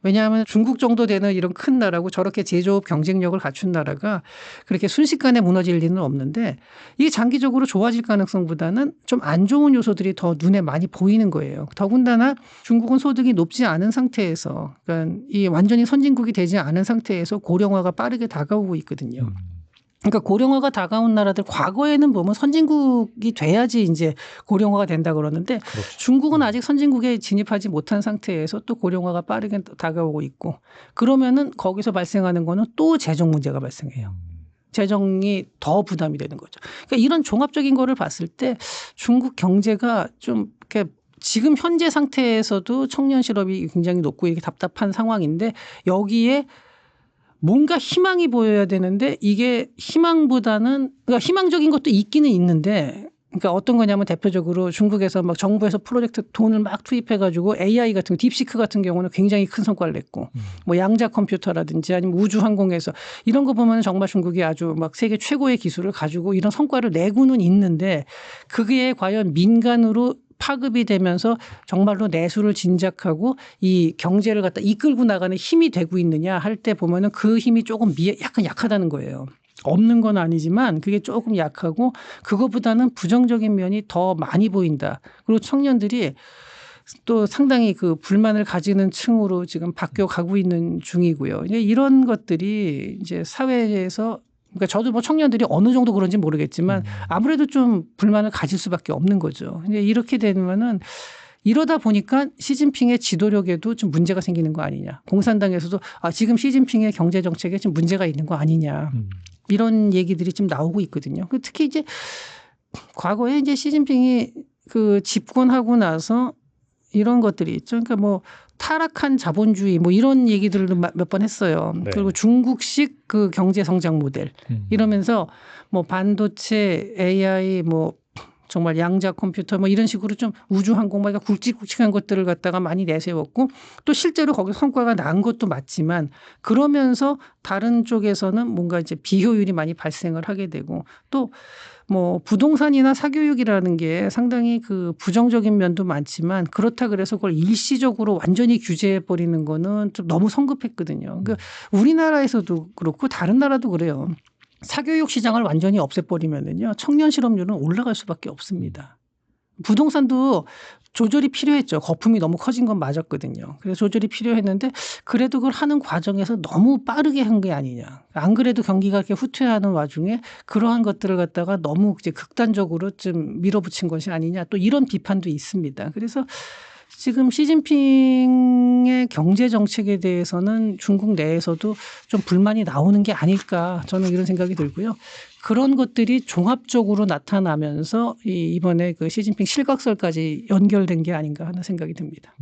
왜냐하면 중국 정도 되는 이런 큰 나라고 저렇게 제조업 경쟁력을 갖춘 나라가 그렇게 순식간에 무너질 리는 없는데 이게 장기적으로 좋아질 가능성보다는 좀 안 좋은 요소들이 더 눈에 많이 보이는 거예요. 더군다나 중국은 소득이 높지 않은 상태에서 그러니까 이 완전히 선진국이 되지 않은 상태에서 고령화가 빠르게 다가오고 있거든요. 그러니까 고령화가 다가온 나라들 과거에는 보면 선진국이 돼야지 이제 고령화가 된다 그러는데 그렇죠. 중국은 아직 선진국에 진입하지 못한 상태에서 또 고령화가 빠르게 다가오고 있고 그러면은 거기서 발생하는 거는 또 재정 문제가 발생해요. 재정이 더 부담이 되는 거죠. 그러니까 이런 종합적인 거를 봤을 때 중국 경제가 좀 이렇게 지금 현재 상태에서도 청년 실업이 굉장히 높고 이렇게 답답한 상황인데 여기에 뭔가 희망이 보여야 되는데 이게 희망보다는 그러니까 희망적인 것도 있기는 있는데 그러니까 어떤 거냐면 대표적으로 중국에서 막 정부에서 프로젝트 돈을 막 투입해 가지고 AI 같은 딥시크 같은 경우는 굉장히 큰 성과를 냈고 뭐 양자 컴퓨터라든지 아니면 우주 항공에서 이런 거 보면 정말 중국이 아주 막 세계 최고의 기술을 가지고 이런 성과를 내고는 있는데 그게 과연 민간으로 파급이 되면서 정말로 내수를 진작하고 이 경제를 갖다 이끌고 나가는 힘이 되고 있느냐 할 때 보면은 그 힘이 조금 약간 약하다는 거예요. 없는 건 아니지만 그게 조금 약하고 그것보다는 부정적인 면이 더 많이 보인다. 그리고 청년들이 또 상당히 그 불만을 가지는 층으로 지금 바뀌어 가고 있는 중이고요. 이런 것들이 이제 사회에서 그러니까 저도 뭐 청년들이 어느 정도 그런지 모르겠지만 아무래도 좀 불만을 가질 수밖에 없는 거죠. 이렇게 되면은 이러다 보니까 시진핑의 지도력에도 좀 문제가 생기는 거 아니냐. 공산당에서도 지금 시진핑의 경제 정책에 좀 문제가 있는 거 아니냐. 이런 얘기들이 좀 나오고 있거든요. 특히 이제 과거에 이제 시진핑이 그 집권하고 나서 이런 것들이 있죠. 그러니까 뭐 타락한 자본주의 뭐 이런 얘기들을 몇 번 했어요. 네. 그리고 중국식 그 경제 성장 모델 이러면서 뭐 반도체, AI 뭐 정말 양자 컴퓨터 뭐 이런 식으로 좀 우주 항공 막 굵직굵직한 것들을 갖다가 많이 내세웠고 또 실제로 거기서 성과가 난 것도 맞지만 그러면서 다른 쪽에서는 뭔가 이제 비효율이 많이 발생을 하게 되고 또 뭐 부동산이나 사교육이라는 게 상당히 그 부정적인 면도 많지만 그렇다 그래서 그걸 일시적으로 완전히 규제해 버리는 거는 좀 너무 성급했거든요. 그러니까 우리나라에서도 그렇고 다른 나라도 그래요. 사교육 시장을 완전히 없애버리면은요 청년 실업률은 올라갈 수밖에 없습니다. 부동산도 조절이 필요했죠. 거품이 너무 커진 건 맞았거든요. 그래서 조절이 필요했는데 그래도 그걸 하는 과정에서 너무 빠르게 한 게 아니냐. 안 그래도 경기가 이렇게 후퇴하는 와중에 그러한 것들을 갖다가 너무 이제 극단적으로 좀 밀어붙인 것이 아니냐. 또 이런 비판도 있습니다. 그래서 지금 시진핑의 경제 정책에 대해서는 중국 내에서도 좀 불만이 나오는 게 아닐까 저는 이런 생각이 들고요. 그런 것들이 종합적으로 나타나면서 이번에 그 시진핑 실각설까지 연결된 게 아닌가 하는 생각이 듭니다.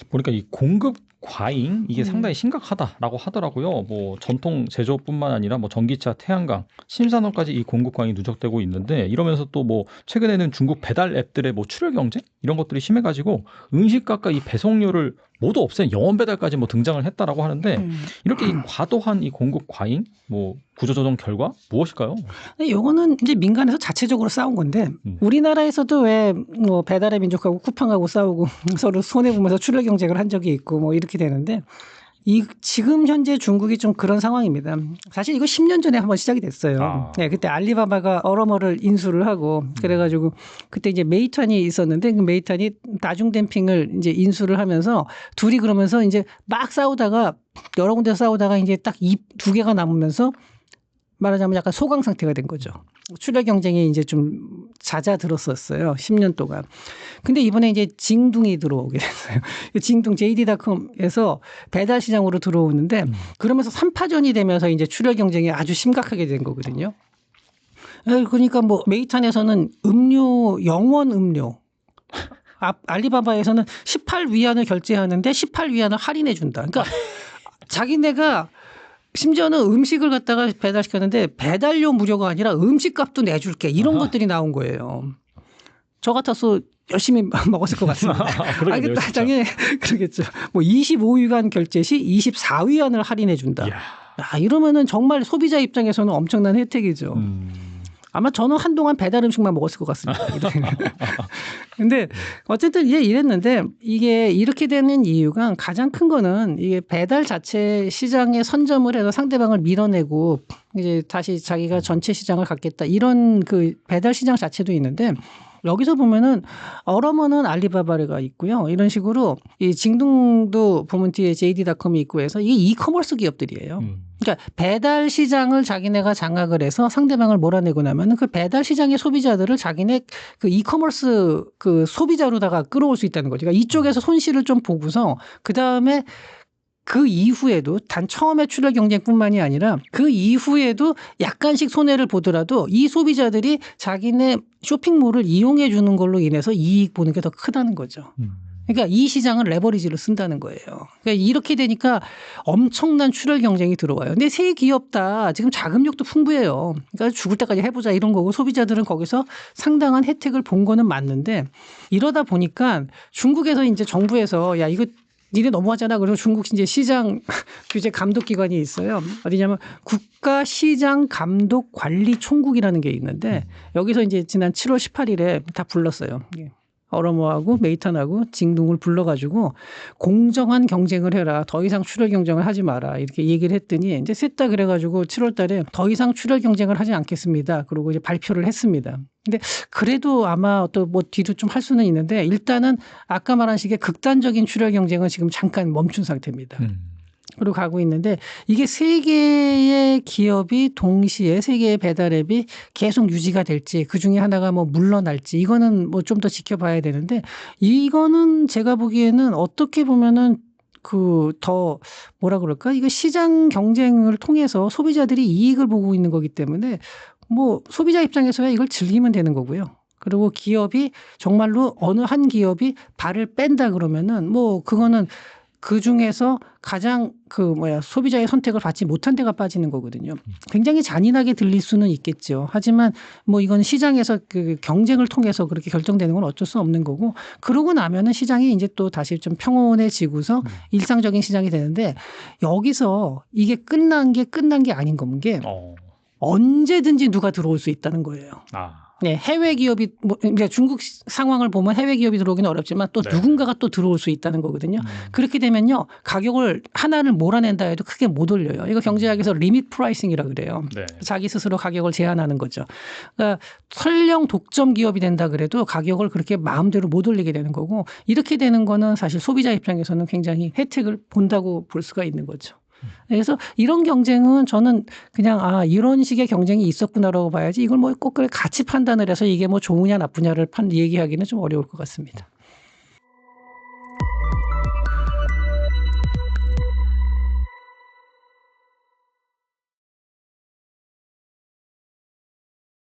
보니까 이 공급 과잉 이게 상당히 심각하다라고 하더라고요. 뭐 전통 제조업뿐만 아니라 뭐 전기차, 태양광, 신산업까지 이 공급 과잉이 누적되고 있는데 이러면서 또 뭐 최근에는 중국 배달 앱들의 뭐 출혈 경쟁 이런 것들이 심해가지고 음식값과 이 배송료를 모두 없앤 영원 배달까지 뭐 등장을 했다라고 하는데 이렇게 이 과도한 이 공급 과잉 뭐 구조조정 결과 무엇일까요? 이거는 이제 민간에서 자체적으로 싸운 건데 우리나라에서도 왜 뭐 배달의 민족하고 쿠팡하고 싸우고 서로 손해 보면서 출혈 경쟁을 한 적이 있고 뭐 이렇게 되는데 지금 현재 중국이 좀 그런 상황입니다. 사실 이거 10년 전에 한번 시작이 됐어요. 네, 그때 알리바바가 얼어머를 인수를 하고 그래가지고 그때 이제 메이턴이 있었는데 그 메이턴이 다중댐핑을 이제 인수를 하면서 둘이 그러면서 이제 막 싸우다가 여러 군데 싸우다가 이제 딱 두 개가 남으면서 말하자면 약간 소강 상태가 된 거죠. 출혈 경쟁이 이제 좀 잦아들었었어요. 10년 동안. 근데 이번에 이제 징둥이 들어오게 됐어요. 징둥 JD.com에서 배달 시장으로 들어오는데 그러면서 3파전이 되면서 이제 출혈 경쟁이 아주 심각하게 된 거거든요. 그러니까 뭐 메이탄에서는 음료, 영원 음료. 알리바바에서는 18위안을 결제하는데 18위안을 할인해 준다. 그러니까 자기네가 심지어는 음식을 갖다가 배달시켰는데 배달료 무료가 아니라 음식값도 내줄게 이런 것들이 나온 거예요. 저 같아서 열심히 먹었을 것 같습니다. 그러겠네요, 진짜. 당연히 그러겠죠. 뭐 25위간 결제 시 24위안을 할인해 준다. 이야. 야, 이러면은 정말 소비자 입장에서는 엄청난 혜택이죠. 아마 저는 한동안 배달 음식만 먹었을 것 같습니다. 근데 어쨌든 이제 이랬는데 이게 이렇게 되는 이유가 가장 큰 거는 이게 배달 자체 시장에 선점을 해서 상대방을 밀어내고 이제 다시 자기가 전체 시장을 갖겠다 이런 그 배달 시장 자체도 있는데 여기서 보면은 얼어머는 알리바바가 있고요. 이런 식으로 이 징둥도 보면 뒤에 JD.com이 있고 해서 이게 이커머스 기업들이에요. 그러니까 배달 시장을 자기네가 장악을 해서 상대방을 몰아내고 나면은 그 배달 시장의 소비자들을 자기네 그 이커머스 그 소비자로다가 끌어올 수 있다는 거죠. 그러니까 이쪽에서 손실을 좀 보고서 그 다음에 그 이후에도 단 처음에 출혈 경쟁뿐만이 아니라 그 이후에도 약간씩 손해를 보더라도 이 소비자들이 자기네 쇼핑몰을 이용해 주는 걸로 인해서 이익 보는 게 더 크다는 거죠. 그러니까 이 시장을 레버리지로 쓴다는 거예요. 그러니까 이렇게 되니까 엄청난 출혈 경쟁이 들어와요. 근데 세 기업 다 지금 자금력도 풍부해요. 그러니까 죽을 때까지 해보자 이런 거고 소비자들은 거기서 상당한 혜택을 본 거는 맞는데 이러다 보니까 중국에서 이제 정부에서 야 이거 니네 너무하잖아. 그래서 중국 이제 시장 규제 감독 기관이 있어요. 어디냐면 국가시장감독관리총국이라는 게 있는데 여기서 이제 지난 7월 18일에 다 불렀어요. 어러머하고 메이턴하고 징둥을 불러가지고 공정한 경쟁을 해라. 더 이상 출혈 경쟁을 하지 마라. 이렇게 얘기를 했더니 이제 셋 다 그래가지고 7월 달에 더 이상 출혈 경쟁을 하지 않겠습니다. 그리고 이제 발표를 했습니다. 근데 그래도 아마 또 뭐 뒤로 좀 할 수는 있는데 일단은 아까 말한 식의 극단적인 출혈 경쟁은 지금 잠깐 멈춘 상태입니다. 그리고 가고 있는데 이게 세 개의 기업이 동시에 세 개의 배달 앱이 계속 유지가 될지 그중에 하나가 뭐 물러날지 이거는 뭐 좀 더 지켜봐야 되는데 이거는 제가 보기에는 어떻게 보면은 그 더 뭐라 그럴까 이거 시장 경쟁을 통해서 소비자들이 이익을 보고 있는 거기 때문에 뭐 소비자 입장에서야 이걸 즐기면 되는 거고요. 그리고 기업이 정말로 어느 한 기업이 발을 뺀다 그러면은 뭐 그거는 그 중에서 가장 소비자의 선택을 받지 못한 데가 빠지는 거거든요. 굉장히 잔인하게 들릴 수는 있겠죠. 하지만 뭐 이건 시장에서 그 경쟁을 통해서 그렇게 결정되는 건 어쩔 수 없는 거고 그러고 나면은 시장이 이제 또 다시 좀 평온해지고서 일상적인 시장이 되는데 여기서 이게 끝난 게 아닌 건 게 언제든지 누가 들어올 수 있다는 거예요. 네, 해외 기업이 그러니까 중국 상황을 보면 해외 기업이 들어오기는 어렵지만 또 누군가가 또 들어올 수 있다는 거거든요. 그렇게 되면요 가격을 하나를 몰아낸다 해도 크게 못 올려요. 이거 경제학에서 리밋 프라이싱이라 그래요. 자기 스스로 가격을 제한하는 거죠. 그러니까 설령 독점 기업이 된다 그래도 가격을 그렇게 마음대로 못 올리게 되는 거고 이렇게 되는 거는 사실 소비자 입장에서는 굉장히 혜택을 본다고 볼 수가 있는 거죠. 그래서 이런 경쟁은 저는 그냥 이런 식의 경쟁이 있었구나라고 봐야지 이걸 뭐 꼭 같이 판단을 해서 이게 뭐 좋으냐 나쁘냐를 얘기하기는 좀 어려울 것 같습니다.